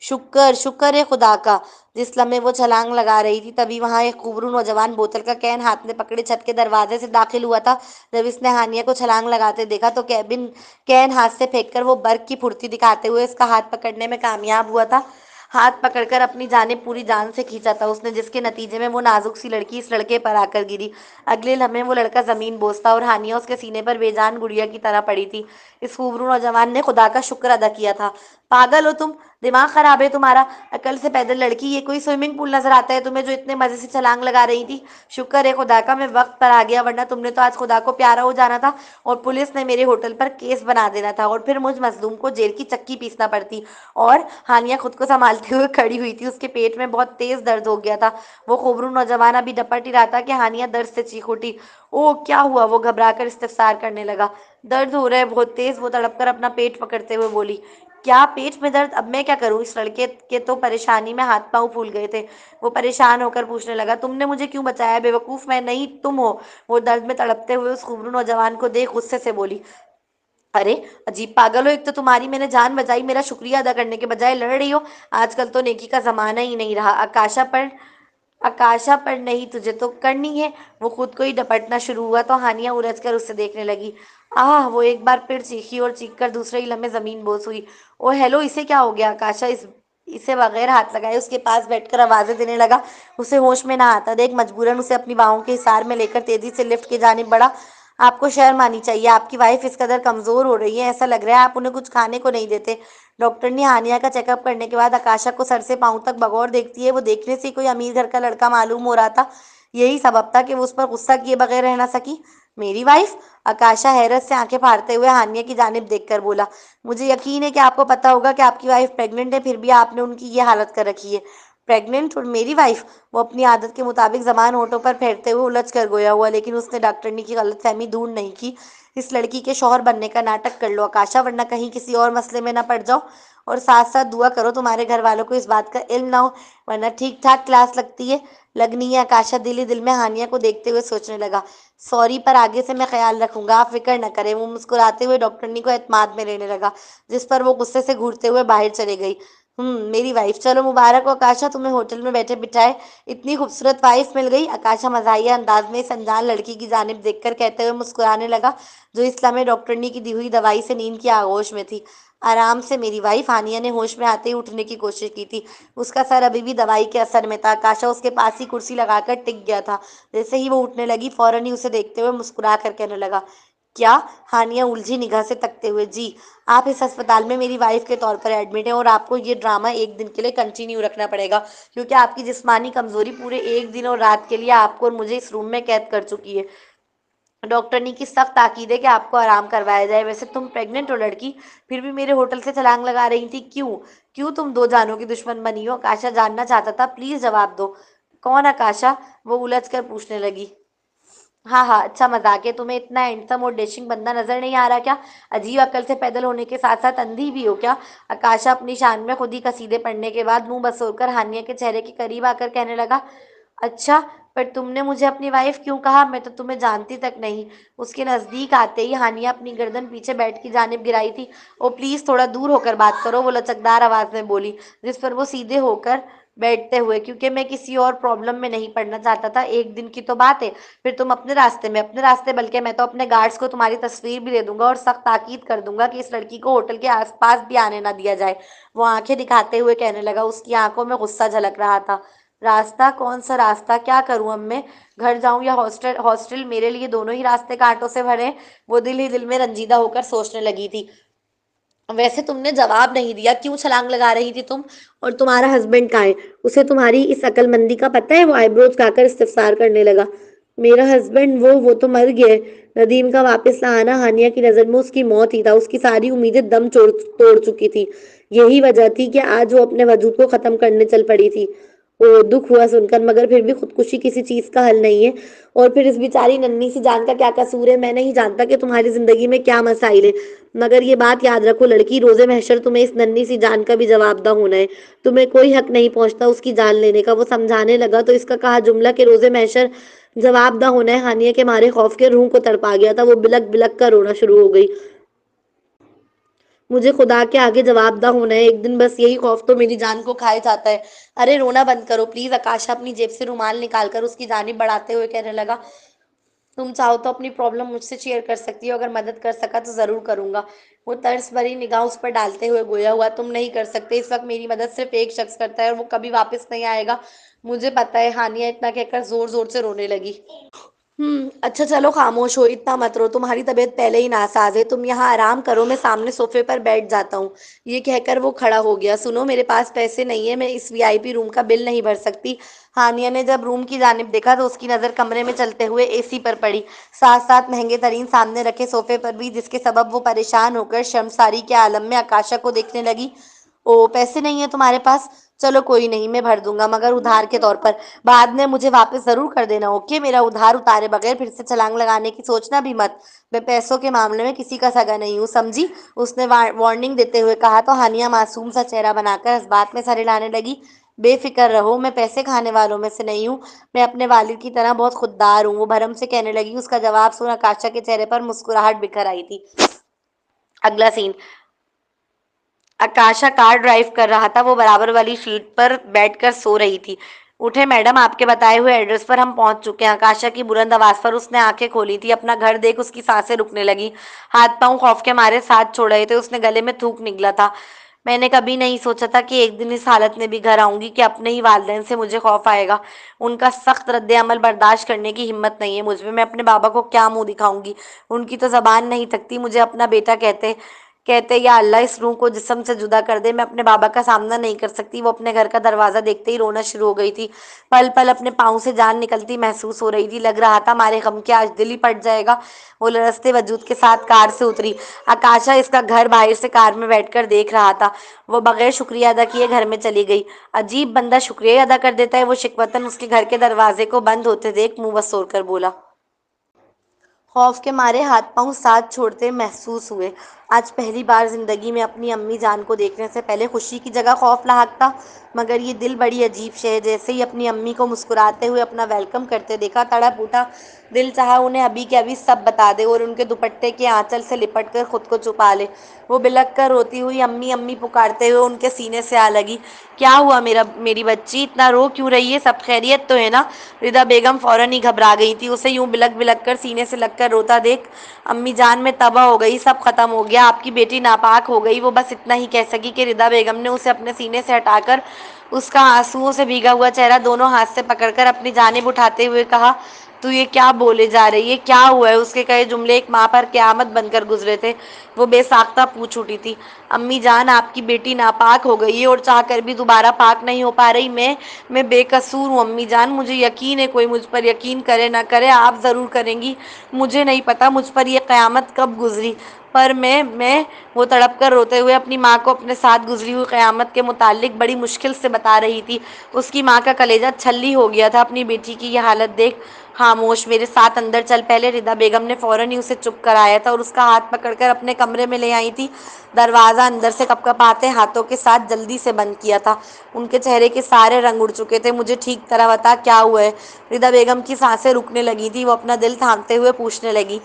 شکر ہے خدا کا۔ جس لمحے وہ چھلانگ لگا رہی تھی تبھی وہاں ایک خوبرو نوجوان بوتل کا کین ہاتھ میں پکڑے چھت کے دروازے سے داخل ہوا تھا۔ جب اس نے ہانیہ کو چھلانگ لگاتے دیکھا تو کین ہاتھ سے پھینک کر وہ برق کی پھرتی دکھاتے ہوئے اس کا ہاتھ پکڑنے میں کامیاب ہوا تھا۔ ہاتھ پکڑ کر اپنی جانب پوری جان سے کھینچا تھا اس نے، جس کے نتیجے میں وہ نازک سی لڑکی اس لڑکے پر آ کر گری۔ اگلے لمحے وہ لڑکا زمین بوس تھا اور ہانیہ اس کے سینے پر بے جان گڑیا کی طرح پڑی تھی۔ اس خوبرو نوجوان نے خدا کا شکر ادا کیا تھا۔ پاگل ہو تم؟ دماغ خراب ہے تمہارا؟ عقل سے پیدل لڑکی، یہ کوئی سوئمنگ پول نظر آتا ہے تمہیں جو اتنے مزے سے چھلانگ لگا رہی تھی؟ شکر ہے خدا کا میں وقت پر آ گیا، ورنہ تم نے تو آج خدا کو پیارا ہو جانا تھا اور پولیس نے میرے ہوٹل پر کیس بنا دینا تھا اور پھر مجھ مظلوم کو جیل کی چکی پیسنا پڑتی۔ اور ہانیہ خود کو سنبھالتے ہوئے کھڑی ہوئی تھی، اس کے پیٹ میں بہت تیز درد ہو گیا تھا۔ وہ خوبرو نوجوان ابھی ڈپٹ ہی رہا تھا کہ ہانیہ درد سے چیخ اٹھی۔ او کیا ہوا؟ وہ گھبرا کر استفسار کرنے لگا۔ درد ہو رہا ہے بہت تیز، وہ تڑپ کر اپنا پیٹ پکڑتے ہوئے بولی۔ کیا پیٹ میں درد؟ اب میں کیا کروں؟ اس لڑکے کے تو پریشانی میں ہاتھ پاؤں پھول گئے تھے۔ وہ پریشان ہو کر پوچھنے لگا، تم نے مجھے کیوں بچایا؟ بے وقوف میں نہیں تم ہو۔ وہ درد میں تڑپتے ہوئے اس خوبرو نوجوان کو دیکھ غصے سے بولی۔ ارے عجیب پاگل ہو، ایک تو تمہاری میں نے جان بچائی، میرا شکریہ ادا کرنے کے بجائے لڑ رہی ہو۔ آج کل تو نیکی کا زمانہ ہی نہیں رہا۔ آکاشا پر نہیں تجھے تو کرنی ہے۔ وہ خود کو ہی ڈپٹنا شروع ہوا تو ہانیہ الجھ کر اس سے دیکھنے لگی۔ آہ! وہ ایک بار پھر چیخی اور چیخ کر دوسرے ہی لمحے زمین بوس ہوئی۔ او ہیلو، اسے کیا ہو گیا؟ آکاشا اسے بغیر ہاتھ لگائے اس کے پاس بیٹھ کر آوازیں دینے لگا۔ اسے ہوش میں نہ آتا دیکھ مجبوراً اسے اپنی باہوں کے حصار میں لے کر تیزی سے لفٹ کی جانب بڑھا۔ آپ کو شرم آنی چاہیے، آپ کی وائف اس قدر کمزور ہو رہی ہے، ایسا لگ رہا ہے آپ انہیں کچھ کھانے کو نہیں دیتے۔ ڈاکٹر نے ہانیہ کا چیک اپ کرنے کے بعد آکاشا کو سر سے پاؤں تک بغور دیکھتی ہے وہ دیکھنے سے کوئی امیر گھر کا لڑکا معلوم ہو رہا تھا۔ یہی سبب تھا کہ وہ اس پر غصہ کیے بغیر رہ نہ سکی۔ میری وائف؟ آکاشا حیرت سے آنکھیں پھاڑتے ہوئے ہانیہ کی جانب دیکھ کر بولا۔ مجھے یقین ہے کہ آپ کو پتا ہوگا کہ آپ کی وائف پریگننٹ ہے، پھر بھی آپ نے ان کی یہ حالت کر رکھی ہے۔ پریگننٹ اور میری وائف؟ وہ اپنی عادت کے مطابق زبان ہونٹوں پر پھیرتے ہوئے الجھ کر گویا ہوا، لیکن اس نے ڈاکٹرنی کی غلط فہمی دور نہیں کی۔ اس لڑکی کے شوہر بننے کا ناٹک کر لو آکاشا، ورنہ کہیں کسی اور مسئلے میں نہ پڑ جاؤ، اور ساتھ ساتھ دعا کرو تمہارے گھر والوں کو اس بات کا علم نہ ہو، ورنہ ٹھیک ٹھاک کلاس لگنی ہے۔ آکاشا دل ہی دل میں ہانیہ کو دیکھتے ہوئے سوچنے لگا، سوری، پر آگے سے میں خیال رکھوں گا، آپ فکر نہ کریں۔ وہ مسکراتے ہوئے ڈاکٹرنی کو اعتماد میں لینے لگا، جس پر وہ غصے سے گھورتے ہوئے باہر چلے گئی۔ میری وائف، چلو مبارک ہو آکاشا، تمہیں ہوٹل میں بیٹھے بٹھائے اتنی خوبصورت وائف مل گئی۔ آکاشا مزاحیہ انداز میں اس انجان لڑکی کی جانب دیکھ کر کہتے ہوئے مسکرانے لگا، جو اس لمحے ڈاکٹرنی کی دی ہوئی دوائی سے نیند کی آغوش میں تھی۔ آرام سے میری وائف۔ ہانیہ نے ہوش میں آتے ہی اٹھنے کی کوشش کی تھی، اس کا سر ابھی بھی دوائی کے اثر میں تھا۔ آکاشا اس کے پاس ہی کرسی لگا کر ٹک گیا تھا۔ جیسے ہی وہ اٹھنے لگی فوراً ہی اسے دیکھتے ہوئے مسکرا کر کہنے لگا، کیا؟ ہانیہ الجھی نگاہ سے تکتے ہوئے، جی، آپ اس ہسپتال میں میری وائف کے طور پر ایڈمٹ ہیں اور آپ کو یہ ڈرامہ ایک دن کے لیے کنٹینیو رکھنا پڑے گا، کیونکہ آپ کی جسمانی کمزوری پورے ایک دن اور رات کے لیے آپ کو اور مجھے اس روم میں قید کر چکی ہے۔ ڈاکٹرنی کی سخت تاکید ہے کہ آپ کو آرام کروایا جائے۔ ویسے تم پریگننٹ ہو لڑکی، پھر بھی میرے ہوٹل سے چھلانگ لگا رہی تھی، کیوں تم دو جانوں کی دشمن بنی ہو؟ آکاشا جاننا چاہتا تھا۔ پلیز جواب دو۔ کون آکاشا؟ وہ الجھ کر پوچھنے لگی۔ ہاں، اچھا مذاق ہے، تمہیں اتنا ہینڈسم اور ڈیشنگ بندہ نظر نہیں آ رہا کیا؟ عجیب عقل سے پیدل ہونے کے ساتھ ساتھ اندھی بھی ہو کیا؟ آکاشا اپنی شان میں خود ہی قصیدے پڑھنے کے بعد منہ بسور کر ہانیہ کے چہرے کے قریب آ کر کہنے لگا، اچھا، پر تم نے مجھے اپنی وائف کیوں کہا؟ میں تو تمہیں جانتی تک نہیں۔ اس کے نزدیک آتے ہی ہانیہ اپنی گردن پیچھے بیٹھ کی جانب گرائی تھی۔ او پلیز تھوڑا دور ہو کر بات کرو، وہ لچکدار آواز میں بولی، جس پر وہ سیدھے ہو کر بیٹھتے ہوئے، کیونکہ میں کسی اور پرابلم میں نہیں پڑنا چاہتا تھا، ایک دن کی تو بات ہے، پھر تم اپنے راستے، بلکہ میں تو اپنے گارڈز کو تمہاری تصویر بھی دے دوں گا اور سخت تاکید کر دوں گا کہ اس لڑکی کو ہوٹل کے آس پاس بھی آنے نہ دیا جائے۔ وہ آنکھیں دکھاتے ہوئے کہنے لگا، اس کی آنکھوں میں غصہ جھلک رہا تھا۔ راستہ؟ کون سا راستہ؟ کیا کروں اب میں؟ گھر جاؤں یا ہاسٹل؟ میرے لیے دونوں ہی راستے کانٹوں سے بھرے ہیں۔ وہ دل ہی دل میں رنجیدہ ہو کر سوچنے لگی تھی۔ ویسے تم نے جواب نہیں دیا، کیوں چھلانگ لگا رہی تھی تم؟ اور تمہارا ہسبینڈ کہاں ہے؟ اسے تمہاری اس عقل مندی کا پتہ ہے؟ وہ آئی بروز اٹھا کر استفسار کرنے لگا۔ میرا ہسبینڈ؟ وہ تو مر گیا ہے۔ ندیم کا واپس نہ آنا ہانیہ کی نظر میں اس کی موت ہی تھا، اس کی ساری امیدیں دم توڑ چکی تھی۔ یہی وجہ تھی کہ آج وہ اپنے وجود کو ختم کرنے چل پڑی تھی۔ دکھ ہوا سن کر، مگر پھر بھی خودکشی کسی چیز کا حل نہیں ہے، اور پھر اس بیچاری ننھی سی جان کا کیا قصور ہے؟ میں نہیں جانتا کہ تمہاری زندگی میں کیا مسائل ہے، مگر یہ بات یاد رکھو لڑکی، روز محشر تمہیں اس ننھی سی جان کا بھی جواب دہ ہونا ہے۔ تمہیں کوئی حق نہیں پہنچتا اس کی جان لینے کا۔ وہ سمجھانے لگا تو اس کا کہا جملہ کہ روز محشر جواب نہ ہونا ہے ہانیہ کے مارے خوف کے روح کو تڑپا گیا تھا، وہ بلک بلک کر رونا شروع ہو گئی۔ مجھے خدا کے آگے جواب دہ ہونا ہے، ایک دن بس یہی خوف تو میری جان کو کھائے جاتا ہے۔ ارے رونا بند کرو پلیز، آکاشا اپنی جیب سے رومال نکال کر اس کی جانب بڑھاتے ہوئے کہنے لگا۔ تم چاہو تو اپنی پرابلم مجھ سے شیئر کر سکتی ہو، اگر مدد کر سکا تو ضرور کروں گا۔ وہ طرز بھری نگاہ اس پر ڈالتے ہوئے گویا ہوا، تم نہیں کر سکتے، اس وقت میری مدد صرف ایک شخص کرتا ہے اور وہ کبھی واپس نہیں آئے گا، مجھے پتا ہے۔ ہانیہ اتنا کہہ کر زور زور سے رونے لگی۔ اچھا چلو خاموش ہو، اتنا مت رو، تمہاری طبیعت پہلے ہی ناساز ہے، تم یہاں آرام کرو، میں سامنے صوفے پر بیٹھ جاتا ہوں۔ یہ کہہ کر وہ کھڑا ہو گیا۔ سنو میرے پاس پیسے نہیں ہیں، میں اس وی آئی پی روم کا بل نہیں بھر سکتی۔ ہانیہ نے جب روم کی جانب دیکھا تو اس کی نظر کمرے میں چلتے ہوئے اے سی پر پڑی، ساتھ ساتھ مہنگے ترین سامنے رکھے صوفے پر بھی، جس کے سبب وہ پریشان ہو کر شرمساری کے عالم میں آکاشا کو دیکھنے لگی۔ او پیسے نہیں ہیں تمہارے پاس؟ چلو کوئی نہیں، میں بھر دوں گا، مگر ادھار کے طور پر، بعد میں مجھے واپس ضرور کر دینا، اوکے؟ میرا ادھار اتارے بغیر پھر سے چھلانگ لگانے کی سوچنا بھی مت، میں پیسوں کے معاملے میں کسی کا سگا نہیں ہوں، سمجھی؟ اس نے وارننگ دیتے ہوئے کہا تو ہانیہ معصوم سا چہرہ بنا کر اس بات میں سر ہلانے لگی۔ بے فکر رہو، میں پیسے کھانے والوں میں سے نہیں ہوں، میں اپنے والد کی طرح بہت خوددار ہوں، وہ بھرم سے کہنے لگی۔ اس کا جواب سن آکاشا کے چہرے پر مسکراہٹ بکھر آئی تھی۔ اگلا سین، آکاشا کار ڈرائیو کر رہا تھا، وہ برابر والی سیٹ پر بیٹھ کر سو رہی تھی۔ اٹھے میڈم، آپ کے بتائے ہوئے ایڈریس پر ہم پہنچ چکے ہیں۔ آکاشا کی بلند آواز پر اس نے آنکھیں کھولی تھی، اپنا گھر دیکھ اس کی سانسیں رکنے لگی، ہاتھ پاؤں خوف کے مارے ساتھ چھوڑ رہے تھے، اس نے گلے میں تھوک نگلا تھا۔ میں نے کبھی نہیں سوچا تھا کہ ایک دن اس حالت میں بھی گھر آؤں گی، کہ اپنے ہی والدین سے مجھے خوف آئے گا، ان کا سخت رد عمل برداشت کرنے کی ہمت نہیں ہے مجھ میں اپنے بابا کو کیا منہ دکھاؤں گی، ان کی تو زبان نہیں تھکتی مجھے اپنا بیٹا کہتے کہتے یا اللہ اس روح کو جسم سے جدا کر دے، میں اپنے بابا کا سامنا نہیں کر سکتی۔ وہ اپنے گھر کا دروازہ دیکھتے ہی رونا شروع ہو گئی تھی، پل پل اپنے پاؤں سے جان نکلتی محسوس ہو رہی تھی، لگ رہا تھا مارے غم کے آج دل ہی پھٹ جائے گا۔ وہ لرزتے وجود کے ساتھ کار سے اتری۔ آکاشا اس کا گھر باہر سے کار میں بیٹھ کر دیکھ رہا تھا، وہ بغیر شکریہ ادا کیے گھر میں چلی گئی۔ عجیب بندہ شکریہ ادا کر دیتا ہے، وہ شکوتاً اس کے گھر کے دروازے کو بند ہوتے دیکھ منہ بسور کر بولا۔ خوف کے مارے ہاتھ پاؤں ساتھ چھوڑتے محسوس ہوئے۔ آج پہلی بار زندگی میں اپنی امی جان کو دیکھنے سے پہلے خوشی کی جگہ خوف لاحق تھا، مگر یہ دل بڑی عجیب شے ہے، جیسے ہی اپنی امی کو مسکراتے ہوئے اپنا ویلکم کرتے دیکھا، تڑپ اٹھا، دل چاہا انہیں ابھی کے ابھی سب بتا دے اور ان کے دوپٹے کے آنچل سے لپٹ کر خود کو چھپا لے۔ وہ بلک کر روتی ہوئی امی امی پکارتے ہوئے ان کے سینے سے آ لگی۔ کیا ہوا میری بچی، اتنا رو کیوں رہی ہے، سب خیریت تو ہے نا؟ ردا بیگم فوراً ہی گھبرا گئی تھی، اسے یوں بلک بلک کر سینے سے لگ کر روتا دیکھ امی جان میں تباہ ہو گئی، سب ختم ہو گیا، آپ کی بیٹی ناپاک ہو گئی۔ وہ بس اتنا ہی کہہ سکی کہ ردا بیگم نے اسے اپنے سینے سے ہٹا کر اس کا آنسوؤں سے بھیگا ہوا چہرہ دونوں ہاتھ سے پکڑ کر اپنی جانب اٹھاتے ہوئے کہا، تو یہ کیا بولے جا رہی ہے، کیا ہوا ہے؟ اس کے کہے جملے ایک ماں پر قیامت بن کر گزرے تھے۔ وہ بے ساختہ پوچھ اٹھی تھی، امی جان آپ کی بیٹی ناپاک ہو گئی ہے اور چاہ کر بھی دوبارہ پاک نہیں ہو پا رہی، میں بے قصور ہوں امی جان، مجھے یقین ہے، کوئی مجھ پر یقین کرے نہ کرے آپ ضرور کریں گی، مجھے نہیں پتا مجھ پر یہ قیامت کب گزری، پر میں وہ تڑپ کر روتے ہوئے اپنی ماں کو اپنے ساتھ گزری ہوئی قیامت کے متعلق بڑی مشکل سے بتا رہی تھی۔ اس کی ماں کا کلیجہ چھلی ہو گیا تھا اپنی بیٹی کی یہ حالت دیکھ۔ خاموش، میرے ساتھ اندر چل پہلے، ردا بیگم نے فوراً ہی اسے چپ کرایا تھا اور اس کا ہاتھ پکڑ کر اپنے کمرے میں لے آئی تھی۔ دروازہ اندر سے کپ کپاتے ہاتھوں کے ساتھ جلدی سے بند کیا تھا، ان کے چہرے کے سارے رنگ اڑ چکے تھے۔ مجھے ٹھیک طرح بتا کیا ہوا ہے؟ ردا بیگم کی سانسیں رکنے لگی تھی، وہ اپنا دل تھامتے ہوئے پوچھنے لگی۔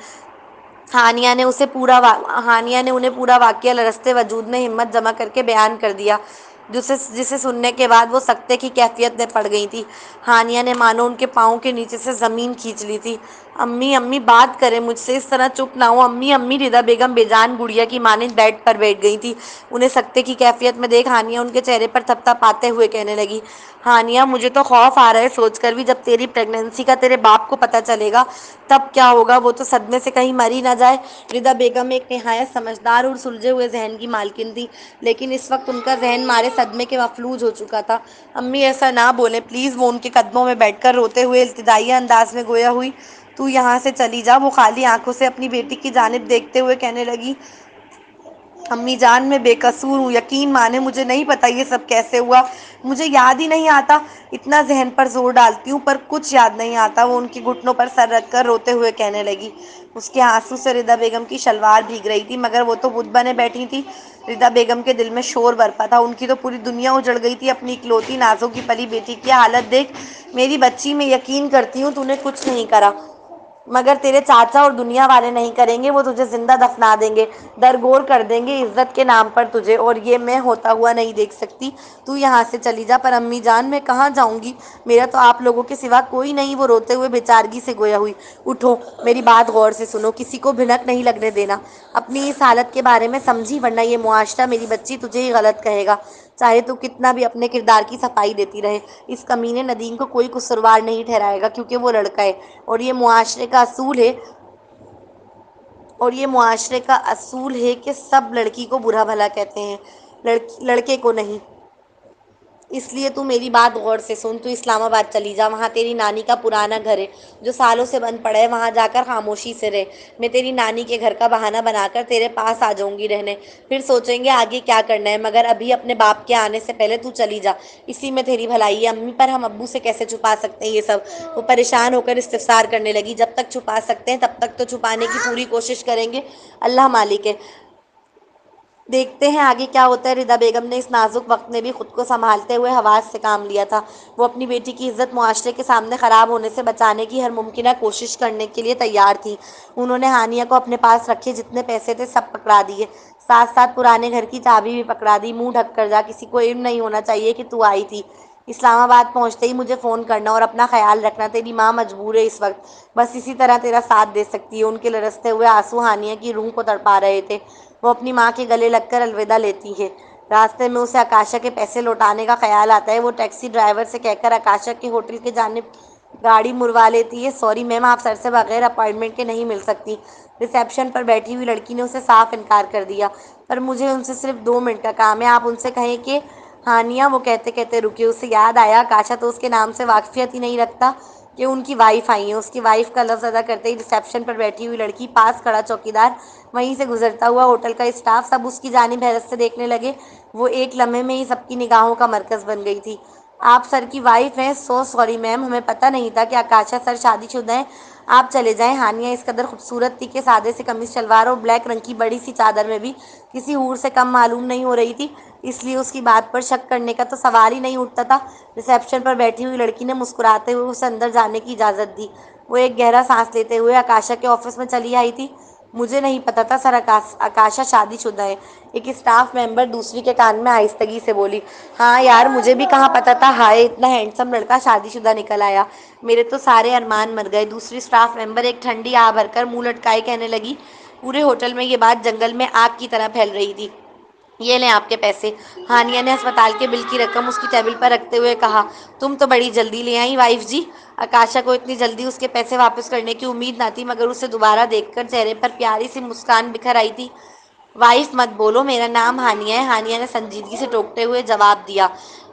ہانیہ نے انہیں پورا واقعہ لرزتے وجود میں ہمت جمع کر کے بیان کر دیا، جسے سننے کے بعد وہ سکتے کی کیفیت میں پڑ گئی تھی۔ ہانیہ نے مانو ان کے پاؤں کے نیچے سے زمین کھینچ لی تھی۔ امی بات کریں مجھ سے، اس طرح چپ نہ ہو امی۔ ردا بیگم بے جان گڑیا کی مانند بیڈ پر بیٹھ گئی تھی، انہیں سکتے کی کیفیت میں دیکھ ہانیہ ان کے چہرے پر تھپتھپاتے ہوئے کہنے لگی، ہانیہ مجھے تو خوف آ رہا ہے سوچ کر بھی، جب تیری پریگنینسی کا تیرے باپ کو پتہ چلے گا تب کیا ہوگا، وہ تو صدمے سے کہیں مر ہی نہ جائے۔ ردا بیگم ایک نہایت سمجھدار اور سلجھے ہوئے ذہن کی مالکن تھی، لیکن اس وقت ان کا ذہن مارے صدمے کے مفلوج ہو چکا تھا۔ امی ایسا نہ بولیں پلیز، وہ ان کے قدموں میں بیٹھ کر روتے ہوئے التجائیہ انداز میں گویا ہوئی، تو یہاں سے چلی جا۔ وہ خالی آنکھوں سے اپنی بیٹی کی جانب دیکھتے ہوئے کہنے لگی، امی جان میں بے قصور ہوں، یقین مانے مجھے نہیں پتا یہ سب کیسے ہوا، مجھے یاد ہی نہیں آتا، اتنا ذہن پر زور ڈالتی ہوں پر کچھ یاد نہیں آتا۔ وہ ان کی گھٹنوں پر سر رکھ کر روتے ہوئے کہنے لگی۔ اس کے آنسو سے ردا بیگم کی شلوار بھیگ رہی تھی، مگر وہ تو بت بنے بیٹھی تھی۔ ردا بیگم کے دل میں شور برپا تھا، ان کی تو پوری دنیا اجڑ گئی تھی۔ اپنی اکلوتی نازوں کی پلی بیٹی کی حالت دیکھ، میری بچی میں یقین کرتی ہوں تو نے کچھ نہیں کرا، مگر تیرے چاچا اور دنیا والے نہیں کریں گے، وہ تجھے زندہ دفنا دیں گے، درگور کر دیں گے عزت کے نام پر تجھے، اور یہ میں ہوتا ہوا نہیں دیکھ سکتی۔ تو یہاں سے چلی جا۔ پر امی جان میں کہاں جاؤں گی، میرا تو آپ لوگوں کے سوا کوئی نہیں۔ وہ روتے ہوئے بیچارگی سے گویا ہوئی۔ اٹھو، میری بات غور سے سنو، کسی کو بھنک نہیں لگنے دینا۔ اپنی اس حالت کے بارے میں سمجھی، ورنہ یہ معاشرہ میری بچی تجھے ہی غلط کہے گا، چاہے تو کتنا بھی اپنے کردار کی صفائی دیتی رہے۔ اس کمینے ندیم کو کوئی قصوروار نہیں ٹھہرائے گا، کیونکہ وہ لڑکا ہے، اور یہ معاشرے کا اصول ہے کہ سب لڑکی کو برا بھلا کہتے ہیں، لڑکے کو نہیں۔ اس لیے تو میری بات غور سے سن، تو اسلام آباد چلی جا، وہاں تیری نانی کا پرانا گھر ہے جو سالوں سے بند پڑا ہے، وہاں جا کر خاموشی سے رہ۔ میں تیری نانی کے گھر کا بہانہ بنا کر تیرے پاس آ جاؤں گی رہنے، پھر سوچیں گے آگے کیا کرنا ہے، مگر ابھی اپنے باپ کے آنے سے پہلے تو چلی جا، اسی میں تیری بھلائی ہے۔ امی، پر ہم ابو سے کیسے چھپا سکتے ہیں یہ سب؟ وہ پریشان ہو کر استفسار کرنے لگی۔ جب تک چھپا سکتے ہیں تب تک تو چھپانے کی پوری کوشش کریں گے، اللہ مالک ہے، دیکھتے ہیں آگے کیا ہوتا ہے۔ ردا بیگم نے اس نازک وقت میں بھی خود کو سنبھالتے ہوئے حواس سے کام لیا تھا۔ وہ اپنی بیٹی کی عزت معاشرے کے سامنے خراب ہونے سے بچانے کی ہر ممکنہ کوشش کرنے کے لیے تیار تھی۔ انہوں نے ہانیہ کو اپنے پاس رکھے جتنے پیسے تھے سب پکڑا دیے، ساتھ ساتھ پرانے گھر کی چابی بھی پکڑا دی۔ منہ ڈھک کر جا، کسی کو علم نہیں ہونا چاہیے کہ تو آئی تھی۔ اسلام آباد پہنچتے ہی مجھے فون کرنا، اور اپنا خیال رکھنا، تیری ماں مجبور ہے اس وقت، بس اسی طرح تیرا ساتھ دے سکتی ہے۔ ان کے لرزتے ہوئے آنسو ہانیہ کی روح کو تڑپا رہے تھے۔ وہ اپنی ماں کے گلے لگ کر الوداع لیتی ہے۔ راستے میں اسے آکاشا کے پیسے لوٹانے کا خیال آتا ہے۔ وہ ٹیکسی ڈرائیور سے کہہ کر آکاشا کے ہوٹل کی جانب گاڑی مروا لیتی ہے۔ سوری میم، آپ سر سے بغیر اپائنٹمنٹ کے نہیں مل سکتی۔ ریسیپشن پر بیٹھی ہوئی لڑکی نے اسے صاف انکار کر دیا۔ پر مجھے ان سے صرف 2 منٹ کا کام ہے، آپ ان سے کہیں کہ ہانیہ، وہ کہتے کہتے رکی۔ اسے یاد آیا آکاشا تو اس کے نام سے واقفیت ہی نہیں رکھتا کہ ان کی وائف آئی ہیں۔ اس کی وائف کا لفظ ادا کرتے ہی ریسیپشن پر بیٹھی ہوئی لڑکی، پاس کھڑا چوکیدار، وہیں سے گزرتا ہوا ہوٹل کا اسٹاف، سب اس کی جانب حیرت سے دیکھنے لگے۔ وہ ایک لمحے میں ہی سب کی نگاہوں کا مرکز بن گئی تھی۔ آپ سر کی وائف ہیں؟ سو سوری میم، ہمیں پتہ نہیں تھا کہ آکاشا سر شادی شدہ ہیں، آپ چلے جائیں۔ ہانیہ اس قدر خوبصورت تھی کہ سادے سے قمیص شلوار اور بلیک رنگ کی بڑی سی چادر میں بھی کسی حور سے کم معلوم نہیں ہو رہی تھی، اس لیے اس کی بات پر شک کرنے کا تو سوال ہی نہیں اٹھتا تھا۔ ریسیپشن پر بیٹھی ہوئی لڑکی نے مسکراتے ہوئے اسے اندر جانے کی اجازت دی۔ وہ ایک گہرا سانس لیتے ہوئے آکاشا کے آفس میں چلی آئی تھی۔ مجھے نہیں پتا تھا سر آکاشا شادی شدہ ہے، ایک اسٹاف ممبر دوسری کے کان میں آہستگی سے بولی۔ ہاں یار، مجھے بھی کہاں پتا تھا، ہائے اتنا ہینڈسم لڑکا شادی شدہ نکل آیا، میرے تو سارے ارمان مر گئے۔ دوسری اسٹاف ممبر ایک ٹھنڈی آہ بھر کر منہ لٹکائے کہنے لگی۔ پورے ہوٹل میں یہ بات جنگل میں آگ کی طرح پھیل رہی تھی۔ یہ لیں آپ کے پیسے، ہانیہ نے ہسپتال کے بل کی رقم اس کی ٹیبل پر رکھتے ہوئے کہا۔ تم تو بڑی جلدی لے آئیں وائف جی۔ آکاشا کو اتنی جلدی اس کے پیسے واپس کرنے کی امید نہ تھی، مگر اسے دوبارہ دیکھ کر چہرے پر پیاری سی مسکان بکھر آئی تھی۔ وائف مت بولو، میرا نام ہانیہ ہے، ہانیہ نے سنجیدگی سے ٹوکتے ہوئے جواب دیا۔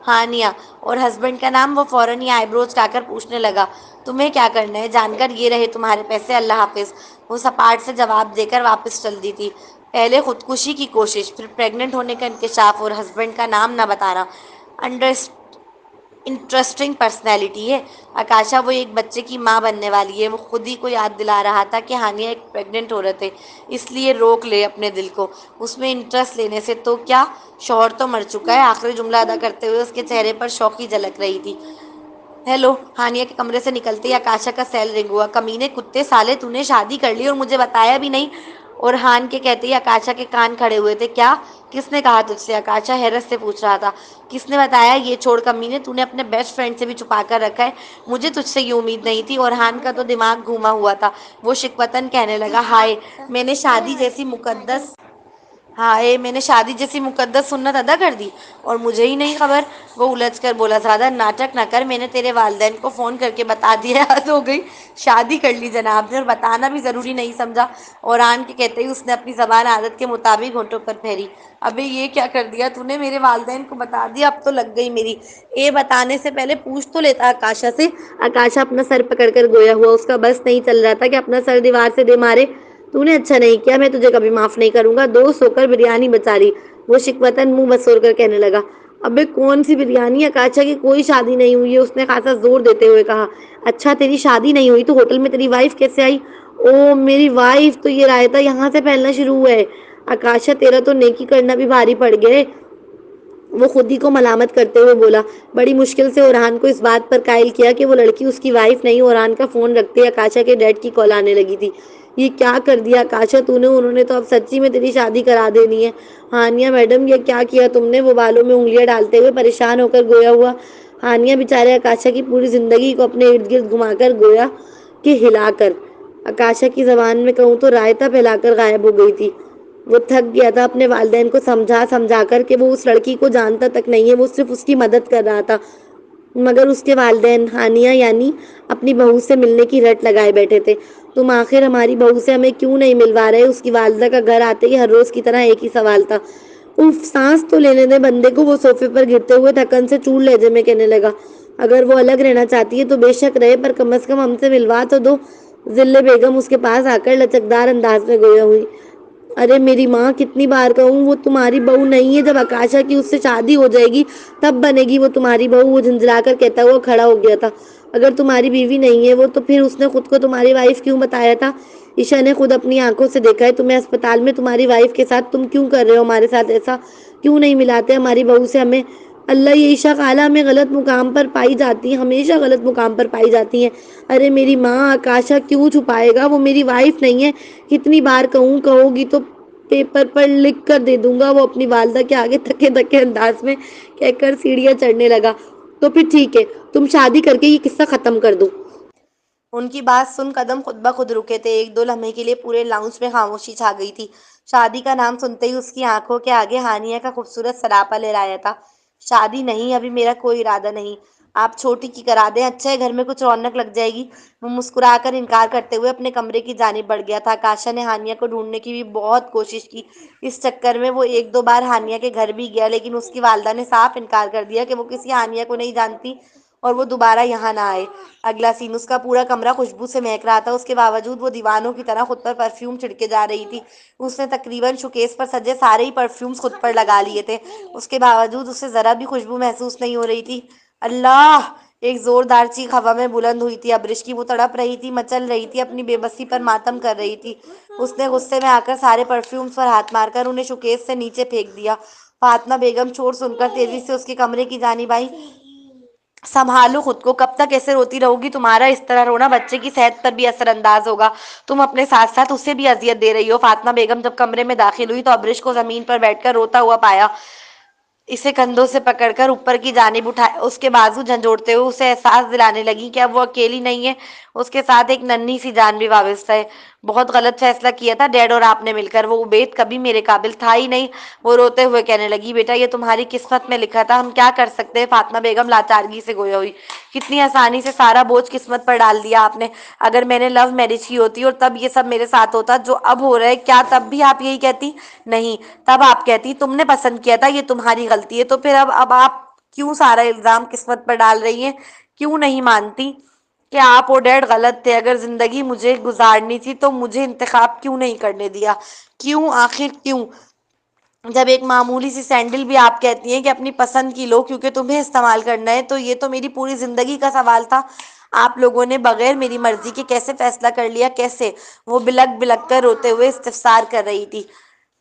ہانیہ، اور ہسبینڈ کا نام؟ وہ فوراً ہی آئی بروز اٹھا کر پوچھنے لگا۔ تمہیں کیا کرنا ہے جان کر، یہ رہے تمہارے پیسے، اللہ حافظ۔ وہ سپاٹ سے جواب دے کر واپس چل دی تھی۔ پہلے خودکشی کی کوشش، پھر پریگننٹ ہونے کا انکشاف، اور ہسبینڈ کا نام نہ بتانا، انٹرسٹنگ پرسنالٹی ہے آکاشا۔ وہ ایک بچے کی ماں بننے والی ہے۔ وہ خود ہی کو یاد دلا رہا تھا کہ ہانیہ ایک پریگننٹ عورت ہے، اس لیے روک لے اپنے دل کو اس میں انٹرسٹ لینے سے۔ تو کیا شوہر تو مر چکا ہے؟ آخری جملہ ادا کرتے ہوئے اس کے چہرے پر شوقی جھلک رہی تھی۔ ہیلو، ہانیہ کے کمرے سے نکلتے ہی آکاشا کا سیل رنگ ہوا۔ کمینے کتے سالے، تو نے شادی کر لی اور مجھے بتایا بھی نہیں؟ اور ہان کے کہتے ہی آکاشا کے کان کھڑے ہوئے تھے۔ کیا؟ کس نے کہا تجھ سے؟ آکاشا حیرت سے پوچھ رہا تھا۔ کس نے بتایا؟ یہ چھوڑ کمینے، تو نے اپنے بیسٹ فرینڈ سے بھی چھپا کر رکھا ہے، مجھے تجھ سے یہ امید نہیں تھی۔ اور ہان کا تو دماغ گھوما ہوا تھا، وہ شکوتاً کہنے لگا۔ میں نے شادی جیسی مقدس سنت ادا کر دی اور مجھے ہی نہیں خبر، وہ الجھ کر بولا۔ زیادہ ناٹک نہ کر، میں نے تیرے والدین کو فون کر کے بتا دیا، حد ہو گئی، شادی کر لی جناب نے، اور بتانا بھی ضروری نہیں سمجھا۔ اور آن کے کہتے ہی اس نے اپنی زبان عادت کے مطابق ہونٹوں پر پھیری۔ ابے یہ کیا کر دیا تو نے، میرے والدین کو بتا دیا، اب تو لگ گئی میری۔ بتانے سے پہلے پوچھ تو لیتا آکاشا سے۔ آکاشا اپنا سر پکڑ کر گویا ہوا، اس کا بس نہیں چل رہا تھا کہ اپنا سر دیوار سے دے مارے۔ تو نے اچھا نہیں کیا، میں تجھے کبھی معاف نہیں کروں گا۔ دوست ہو کر بریانی بچا رہی، وہ شکوتاً منہ بسور کر کہنے لگا۔ ابے کون سی بریانی؟ آکاشا کی کوئی شادی نہیں ہوئی ہے، اس نے خاصا زور دیتے ہوئے کہا۔ اچھا تیری شادی نہیں ہوئی تو ہوٹل میں تیری وائف کیسے آئی؟ او میری وائف تو یہ رائتا یہاں سے پھیلنا شروع ہوا ہے۔ آکاشا تیرا تو نیکی کرنا بھی بھاری پڑ گئے، وہ خود ہی کو ملامت کرتے ہوئے بولا۔ بڑی مشکل سے اورحان کو اس بات پر قائل کیا کہ وہ لڑکی اس کی وائف نہیں۔ اورحان کا فون رکھتے ہی آکاشا کے ڈیڈ کی کال آنے لگی تھی۔ یہ کیا کر دیا آکاشا تو نے؟ انہوں نے تو اب سچی میں تیری شادی کرا دینی ہے۔ ہانیہ میڈم یہ کیا کیا تم نے؟ وہ بالوں میں انگلیاں ڈالتے ہوئے پریشان ہو کر گویا ہوا۔ ہانیہ بیچارے آکاشا کی پوری زندگی کو اپنے ارد گرد گھما کر گویا کہ ہلا کر، آکاشا کی زبان میں کہوں تو رائتا پھیلا کر غائب ہو گئی تھی۔ وہ تھک گیا تھا اپنے والدین کو سمجھا سمجھا کر کہ وہ اس لڑکی کو جانتا تک نہیں ہے، وہ صرف اس کی مدد کر رہا تھا، مگر اس کے والدین ہانیہ یعنی اپنی بہو سے ملنے کی رٹ لگائے بیٹھے تھے۔ تم آخر ہماری بہو سے ہمیں کیوں نہیں ملوا رہے؟ اس کی والدہ کا گھر آتے ہی ہر روز کی طرح ایک ہی سوال تھا۔ اف سانس تو لینے دے بندے کو، وہ صوفے پر گرتے ہوئے تھکن سے چور لہجے میں کہنے لگا۔ اگر وہ الگ رہنا چاہتی ہے تو بے شک رہے، پر کم از کم ہم سے ملوا تو دو۔ ذلِ بیگم اس کے پاس آ کر لچکدار انداز میں گویا ہوئی۔ ارے میری ماں کتنی بار کہوں، وہ تمہاری بہو نہیں ہے، جب آکاشا کی اس سے شادی ہو جائے گی تب بنے گی وہ تمہاری بہو۔ وہ جھنجھلا کر کہتا ہوا کھڑا ہو گیا تھا۔ اگر تمہاری بیوی نہیں ہے وہ تو پھر اس نے خود کو تمہاری وائف کیوں بتایا تھا؟ عشا نے خود اپنی آنکھوں سے دیکھا ہے تمہیں اسپتال میں تمہاری وائف کے ساتھ، تم کیوں کر رہے ہو ہمارے ساتھ ایسا؟ کیوں نہیں ملاتے ہماری بہو سے ہمیں؟ اللہ یہ عشا خالہ ہمیں غلط مقام پر پائی جاتی ہیں، ہمیشہ غلط مقام پر پائی جاتی ہیں۔ ارے میری ماں، آکاشا کیوں چھپائے گا؟ وہ میری وائف نہیں ہے، کتنی بار کہوں، کہو گی تو پیپر پر لکھ کر دے دوں گا۔ وہ اپنی والدہ کے آگے تھکے تھکے انداز میں کہہ کر سیڑھیاں چڑھنے لگا۔ تو پھر ٹھیک ہے، تم شادی کر کے یہ قصہ ختم کر دو۔ ان کی بات سن قدم خود بخود رکے تھے۔ ایک دو لمحے کے لیے پورے لاؤنج میں خاموشی چھا گئی تھی۔ شادی کا نام سنتے ہی اس کی آنکھوں کے آگے ہانیہ کا خوبصورت سراپا لہرایا تھا۔ شادی نہیں، ابھی میرا کوئی ارادہ نہیں۔ آپ چھوٹی کی کرا دیں، اچھا ہے گھر میں کچھ رونق لگ جائے گی۔ وہ مسکرا کر انکار کرتے ہوئے اپنے کمرے کی جانب بڑھ گیا تھا۔ آکاشا نے ہانیہ کو ڈھونڈنے کی بھی بہت کوشش کی۔ اس چکر میں وہ ایک دو بار ہانیہ کے گھر بھی گیا، لیکن اس کی والدہ نے صاف انکار کر دیا کہ وہ کسی ہانیہ کو نہیں جانتی اور وہ دوبارہ یہاں نہ آئے۔ اگلا سین، اس کا پورا کمرہ خوشبو سے مہک رہا تھا، اس کے باوجود وہ دیوانوں کی طرح خود پر پرفیوم چھڑکے جا رہی تھی۔ اس نے تقریباً شوکیس پر سجے سارے ہی پرفیومز خود پر لگا لیے تھے، اس کے باوجود اسے ذرا بھی خوشبو محسوس نہیں ہو رہی تھی۔ اللہ! ایک زوردار چیخ ہوا میں بلند ہوئی تھی ابرش کی۔ وہ تڑپ رہی تھی، مچل رہی تھی، اپنی بے بسی پر ماتم کر رہی تھی۔ اس نے غصے میں آ کر سارے پرفیومز پر ہاتھ مار کر انہیں شوکیس سے نیچے پھینک دیا۔ فاطمہ بیگم شور سن کر تیزی سے اس کے کمرے کی جانب آئی۔ سنبھالو خود کو، کب تک ایسے روتی رہو گی؟ تمہارا اس طرح رونا بچے کی صحت پر بھی اثر انداز ہوگا، تم اپنے ساتھ ساتھ اسے بھی اذیت دے رہی ہو۔ فاطمہ بیگم جب کمرے میں داخل ہوئی تو ابرش کو زمین پر بیٹھ کر روتا ہوا پایا۔ اسے کندھوں سے پکڑ کر اوپر کی جانب اٹھایا، اس کے بازو جھنجھوڑتے ہوئے اسے احساس دلانے لگی کہ اب وہ اکیلی نہیں ہے، اس کے ساتھ ایک ننھی سی جان بھی وابستہ ہے۔ بہت غلط فیصلہ کیا تھا ڈیڈ اور آپ نے مل کر، وہ عبید کبھی میرے قابل تھا ہی نہیں۔ وہ روتے ہوئے کہنے لگی، بیٹا یہ تمہاری قسمت میں لکھا تھا، ہم کیا کر سکتے ہیں؟ فاطمہ بیگم لاچارگی سے گویا ہوئی۔ کتنی آسانی سے سارا بوجھ قسمت پر ڈال دیا آپ نے۔ اگر میں نے لو میرج کی ہوتی اور تب یہ سب میرے ساتھ ہوتا جو اب ہو رہا ہے، کیا تب بھی آپ یہی کہتی؟ نہیں، تب آپ کہتی تم نے پسند کیا تھا، یہ تمہاری غلطی ہے۔ تو پھر اب آپ کیوں سارا الزام قسمت پر ڈال رہی ہیں؟ کیوں نہیں مانتی کہ آپ اور ڈیڈ غلط تھے؟ اگر زندگی مجھے گزارنی تھی تو مجھے انتخاب کیوں نہیں کرنے دیا؟ کیوں؟ آخر کیوں؟ جب ایک معمولی سی سینڈل بھی آپ کہتی ہیں کہ اپنی پسند کی لو کیونکہ تمہیں استعمال کرنا ہے، تو یہ تو میری پوری زندگی کا سوال تھا۔ آپ لوگوں نے بغیر میری مرضی کے کیسے فیصلہ کر لیا؟ کیسے؟ وہ بلک بلک کر روتے ہوئے استفسار کر رہی تھی۔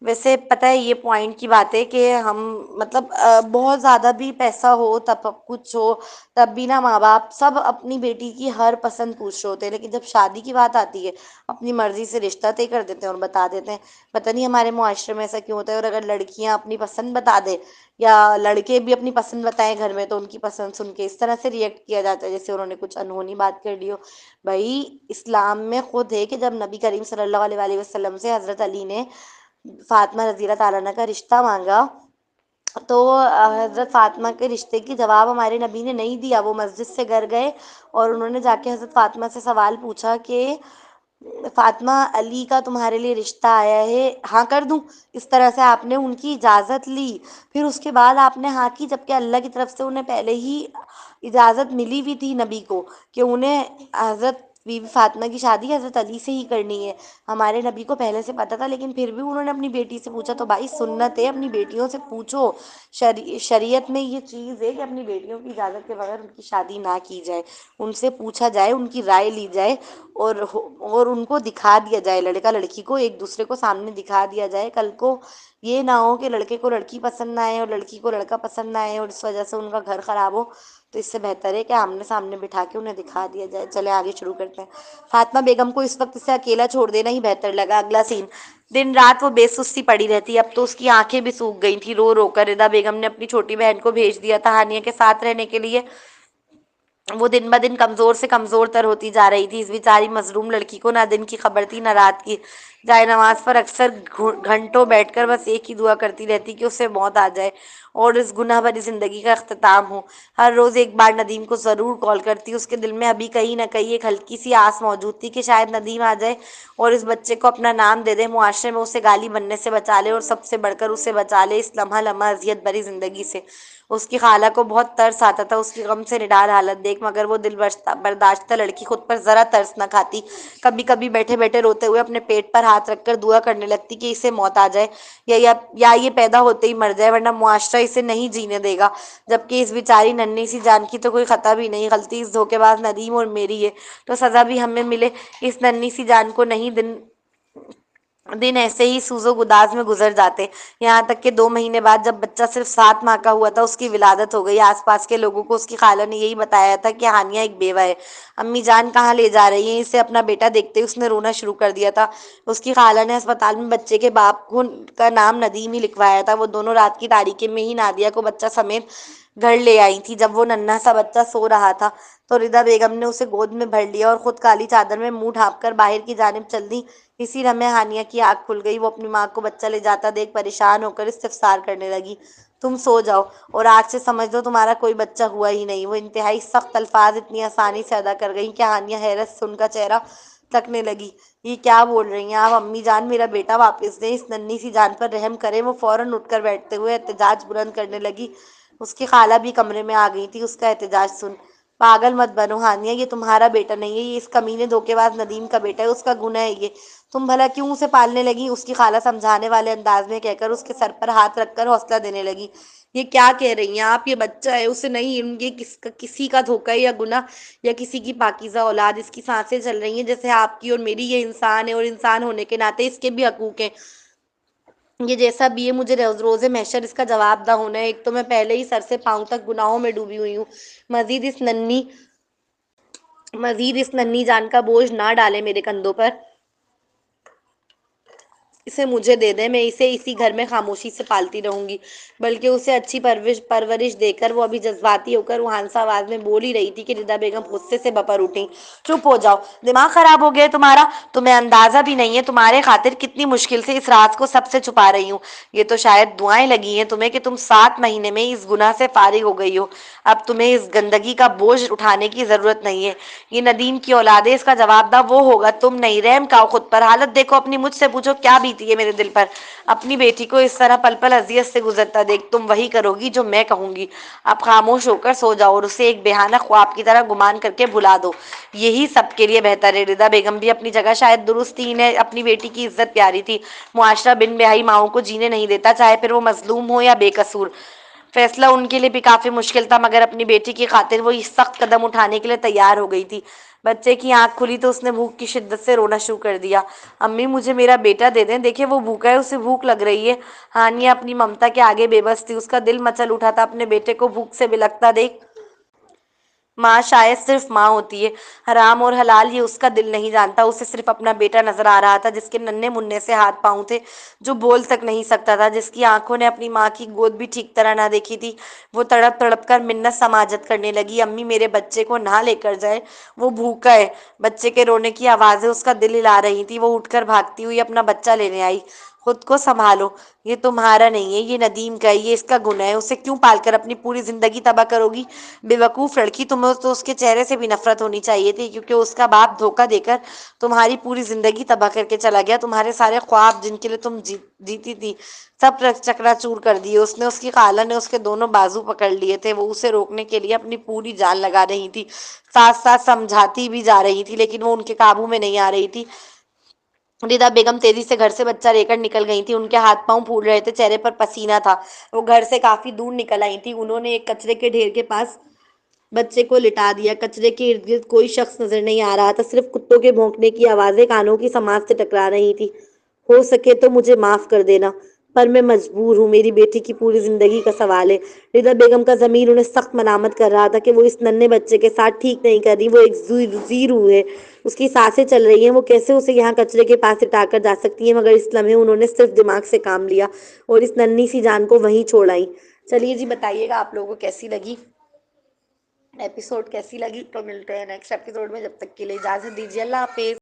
ویسے پتہ ہے یہ پوائنٹ کی بات ہے کہ ہم مطلب بہت زیادہ بھی پیسہ ہو، تب کچھ ہو، تب بھی نا ماں باپ سب اپنی بیٹی کی ہر پسند پوچھ رہے ہوتے ہیں، لیکن جب شادی کی بات آتی ہے اپنی مرضی سے رشتہ طے کر دیتے ہیں اور بتا دیتے ہیں۔ پتہ نہیں ہمارے معاشرے میں ایسا کیوں ہوتا ہے۔ اور اگر لڑکیاں اپنی پسند بتا دیں یا لڑکے بھی اپنی پسند بتائیں گھر میں، تو ان کی پسند سن کے اس طرح سے ریئیکٹ کیا جاتا ہے جیسے انہوں نے کچھ انہونی بات کر لی ہو۔ بھائی اسلام میں خود ہے کہ جب نبی کریم صلی اللہ علیہ وآلہ وسلم سے حضرت علی نے فاطمہ رضی اللہ تعالیٰ عنہ کا رشتہ مانگا تو حضرت فاطمہ کے رشتے کی جواب ہمارے نبی نے نہیں دیا۔ وہ مسجد سے گھر گئے اور انہوں نے جا کے حضرت فاطمہ سے سوال پوچھا کہ فاطمہ، علی کا تمہارے لیے رشتہ آیا ہے، ہاں کر دوں؟ اس طرح سے آپ نے ان کی اجازت لی، پھر اس کے بعد آپ نے ہاں کی، جبکہ اللہ کی طرف سے انہیں پہلے ہی اجازت ملی ہوئی تھی نبی کو کہ انہیں حضرت بی بی فاطمہ کی شادی حضرت علی سے ہی کرنی ہے۔ ہمارے نبی کو پہلے سے پتا تھا، لیکن پھر بھی انہوں نے اپنی بیٹی سے پوچھا۔ تو بھائی سنت ہے، اپنی بیٹیوں سے پوچھو۔ شریعت میں یہ چیز ہے کہ اپنی بیٹیوں کی اجازت کے بغیر ان کی شادی نہ کی جائے، ان سے پوچھا جائے، ان کی رائے لی جائے، اور ان کو دکھا دیا جائے، لڑکا لڑکی کو ایک دوسرے کو سامنے دکھا دیا جائے۔ کل کو یہ نہ ہو کہ لڑکے کو لڑکی پسند نہ آئے اور لڑکی کو لڑکا پسند نہ آئے اور اس وجہ سے ان کا گھر خراب ہو۔ تو اس سے بہتر ہے کہ آمنے سامنے بٹھا کے انہیں دکھا دیا جائے۔ چلے آگے شروع کرتے ہیں۔ فاطمہ بیگم کو اس وقت اسے اکیلا چھوڑ دینا ہی بہتر لگا۔ اگلا سین، دن رات وہ بے سستی پڑی رہتی، اب تو اس کی آنکھیں بھی سوکھ گئی تھی رو رو کر۔ رضا بیگم نے اپنی چھوٹی بہن کو بھیج دیا تھا ہانیہ کے ساتھ رہنے کے لیے۔ وہ دن بہ دن کمزور سے کمزور تر ہوتی جا رہی تھی۔ اس بیچاری مظلوم لڑکی کو نہ دن کی خبر تھی نہ رات کی۔ جائے نماز پر اکثر گھنٹوں بیٹھ کر بس ایک ہی دعا کرتی رہتی کہ اسے موت آ جائے اور اس گناہ بھری زندگی کا اختتام ہو۔ ہر روز ایک بار ندیم کو ضرور کال کرتی۔ اس کے دل میں ابھی کہیں نہ کہیں ایک ہلکی سی آس موجود تھی کہ شاید ندیم آ جائے اور اس بچے کو اپنا نام دے دے، معاشرے میں اسے گالی بننے سے بچا لے، اور سب سے بڑھ کر اسے بچا لے اس لمحہ لمحہ اذیت بھری زندگی سے۔ اس کی خالہ کو بہت ترس آتا تھا اس کی غم سے نڈال حالت دیکھ، مگر وہ دل برداشتہ لڑکی خود پر ذرا ترس نہ کھاتی۔ کبھی کبھی بیٹھے بیٹھے روتے ہوئے اپنے پیٹ پر ہاتھ رکھ کر دعا کرنے لگتی کہ اسے موت آ جائے یا یہ پیدا ہوتے ہی مر جائے، ورنہ معاشرہ اسے نہیں جینے دے گا۔ جبکہ اس بیچاری ننھی سی جان کی تو کوئی خطا بھی نہیں، غلطی اس دھوکے باز ندیم اور میری ہے تو سزا بھی ہمیں ملے۔ اس ننھی سی جان کو نہیں، دن ایسے ہی سوز و گداز میں گزر جاتے، یہاں تک کہ 2 مہینے بعد جب بچہ صرف 7 ماہ کا ہوا تھا اس کی ولادت ہو گئی۔ آس پاس کے لوگوں کو اس کی خالہ نے یہی بتایا تھا کہ ہانیہ ایک بیوہ ہے۔ امی جان کہاں لے جا رہی ہیں اسے؟ اپنا بیٹا دیکھتے ہی اس نے رونا شروع کر دیا تھا۔ اس کی خالہ نے ہسپتال میں بچے کے باپ کا نام ندیم ہی لکھوایا تھا۔ وہ دونوں رات کی تاریکی میں ہی نادیہ کو بچہ سمیت گھر لے آئی تھی۔ جب وہ ننھا سا بچہ سو رہا تھا تو رضا بیگم نے اسے گود میں بھر لیا اور خود کالی چادر میں منہ ڈھانپ کر باہر کی جانب چل دی۔ اسی لمحے ہانیہ کی آنکھ کھل گئی۔ وہ اپنی ماں کو بچہ لے جاتا دیکھ پریشان ہو کر استفسار کرنے لگی، تم سو جاؤ اور آج سے سمجھ لو تمہارا کوئی بچہ ہوا ہی نہیں۔ وہ انتہائی سخت الفاظ اتنی آسانی سے ادا کر گئی کہ ہانیہ حیرت سے ان کا چہرہ تکنے لگی۔ یہ کیا بول رہی ہیں آپ امی جان؟ میرا بیٹا واپس دیں، اس ننھی سی جان پر رحم کریں۔ وہ فوراً اٹھ کر بیٹھتے ہوئے احتجاج بلند کرنے لگی۔ اس کی خالہ بھی کمرے میں آ گئی تھی اس کا احتجاج سن۔ پاگل مت بنو ہانیہ، یہ تمہارا بیٹا نہیں ہے، یہ اس کمینے دھوکے باز ندیم کا بیٹا ہے، اس کا گناہ ہے یہ۔ تم بھلا کیوں اسے پالنے لگی؟ اس کی خالہ سمجھانے والے انداز میں کہہ کر اس کے سر پر ہاتھ رکھ کر حوصلہ دینے لگی۔ یہ کیا کہہ رہی ہیں آپ؟ یہ بچہ ہے، اسے نہیں، یہ کسی کا دھوکہ ہے یا گناہ یا کسی کی پاکیزہ اولاد۔ اس کی سانسیں چل رہی ہیں جیسے آپ کی اور میری۔ یہ انسان ہے اور انسان ہونے کے ناطے اس کے بھی حقوق ہیں۔ یہ جیسا بھی ہے مجھے روز محشر اس کا جواب دہ ہونا ہے۔ ایک تو میں پہلے ہی سر سے پاؤں تک گناہوں میں ڈوبی ہوئی ہوں، مزید اس ننھی جان کا بوجھ نہ ڈالے میرے کندھوں پر۔ اسے مجھے دے دیں، میں اسے اسی گھر میں خاموشی سے پالتی رہوں گی۔ بلکہ اسے اچھی پرورش دے کر۔ وہ ابھی جذباتی ہو کر روحانسہ آواز میں بول ہی رہی تھی کہ رضا بیگم غصے سے بپر اٹھیں۔ چپ ہو جاؤ، دماغ خراب ہو گیا تمہارا؟ تمہیں اندازہ بھی نہیں ہے تمہارے خاطر کتنی مشکل سے اس راز کو سب سے چھپا رہی ہوں۔ یہ تو شاید دعائیں لگی ہیں تمہیں کہ تم 7 مہینے میں اس گناہ سے فارغ ہو گئی ہو۔ اب تمہیں اس گندگی کا بوجھ اٹھانے کی ضرورت نہیں ہے۔ یہ ندیم کی اولاد ہے، اس کا جواب دہ وہ ہوگا، تم نہیں۔ رحم کھاؤ خود پر۔ حالت دیکھو اپنی، مجھ سے پوچھو کیا بیتی ہے میرے دل پر۔ اپنی بیٹی کو اس طرح پل پل اذیت سے گزرتا دیکھ تم وہی کرو گی جو میں کہوں گی۔ اب خاموش ہو کر سو جاؤ اور اسے ایک بےہانہ خواب کی طرح گمان کر کے بھلا دو، یہی سب کے لیے بہتر ہے۔ رضا بیگم بھی اپنی جگہ شاید درست تھی، انہیں اپنی بیٹی کی عزت پیاری تھی۔ معاشرہ بن بیاہی ماؤں کو جینے نہیں دیتا، چاہے پھر وہ مظلوم ہو یا بے قصور۔ فیصلہ ان کے لیے بھی کافی مشکل تھا، مگر اپنی بیٹی کی خاطر وہ اس سخت قدم اٹھانے کے لیے تیار ہو گئی تھی۔ بچے کی آنکھ کھلی تو اس نے بھوک کی شدت سے رونا شروع کر دیا۔ امی مجھے میرا بیٹا دے دیں، دیکھیں وہ بھوکا ہے، اسے بھوک لگ رہی ہے۔ ہانیہ اپنی ممتا کے آگے بے بس تھی، اس کا دل مچل اٹھا تھا اپنے بیٹے کو بھوک سے بلکتا دیکھ۔ ماں شاید صرف ماں ہوتی ہے، حرام اور حلال یہ اس کا دل نہیں جانتا۔ اسے صرف اپنا بیٹا نظر آ رہا تھا جس کے ننھے منھے سے ہاتھ پاؤں تھے، جو بول تک نہیں سکتا تھا، جس کی آنکھوں نے اپنی ماں کی گود بھی ٹھیک طرح نہ دیکھی تھی۔ وہ تڑپ تڑپ کر منت سماجت کرنے لگی، امی میرے بچے کو نہ لے کر جائیں، وہ بھوکا ہے۔ بچے کے رونے کی آوازیں اس کا دل ہلا رہی تھیں۔ وہ اٹھ کر بھاگتی ہوئی اپنا بچہ لینے آئی۔ خود کو سنبھالو، یہ تمہارا نہیں ہے، یہ ندیم کا ہے، یہ اس کا گناہ ہے، اسے کیوں پال کر اپنی پوری زندگی تباہ کرو گی؟ بے وقوف لڑکی، تمہیں تو اس کے چہرے سے بھی نفرت ہونی چاہیے تھی، کیونکہ اس کا باپ دھوکہ دے کر تمہاری پوری زندگی تباہ کر کے چلا گیا، تمہارے سارے خواب جن کے لیے تم جیتی تھی سب چکنا چور کر دیے اس نے۔ اس کی خالہ نے اس کے دونوں بازو پکڑ لیے تھے، وہ اسے روکنے کے لیے اپنی پوری جان لگا رہی تھی، ساتھ ساتھ سمجھاتی بھی جا رہی تھی، لیکن وہ ان کے قابو میں نہیں آ رہی تھی۔ ردا بیگم تیزی سے گھر سے بچہ لے کر نکل گئی تھی، ان کے ہاتھ پاؤں پھول رہے تھے، چہرے پر پسینہ تھا، وہ گھر سے کافی دور نکل آئی تھی۔ انہوں نے ایک کچرے کے ڈھیر کے پاس بچے کو لٹا دیا، کچرے کے ارد گرد کوئی شخص نظر نہیں آ رہا تھا، صرف کتوں کے بھونکنے کی آوازیں کانوں کی سماعت سے ٹکرا رہی تھی۔ ہو سکے تو مجھے معاف کر دینا، پر میں مجبور ہوں، میری بیٹی کی پوری زندگی کا سوال ہے۔ ردا بیگم کا ضمیر انہیں سخت ملامت کر رہا تھا کہ وہ اس ننھے بچے کے ساتھ ٹھیک نہیں کر رہی، وہ ایک ذی روح ہے، اس کی سانسیں چل رہی ہیں، وہ کیسے اسے یہاں کچرے کے پاس لٹا کر جا سکتی ہیں؟ مگر اس لمحے انہوں نے صرف دماغ سے کام لیا اور اس ننھی سی جان کو وہیں چھوڑ آئی۔ چلیے جی، بتائیے گا آپ لوگوں کو کیسی لگی ایپیسوڈ، کیسی لگی؟ تو ملتے ہیں نیکسٹ ایپیسوڈ میں، جب تک کے لیے اجازت دیجیے، اللہ حافظ۔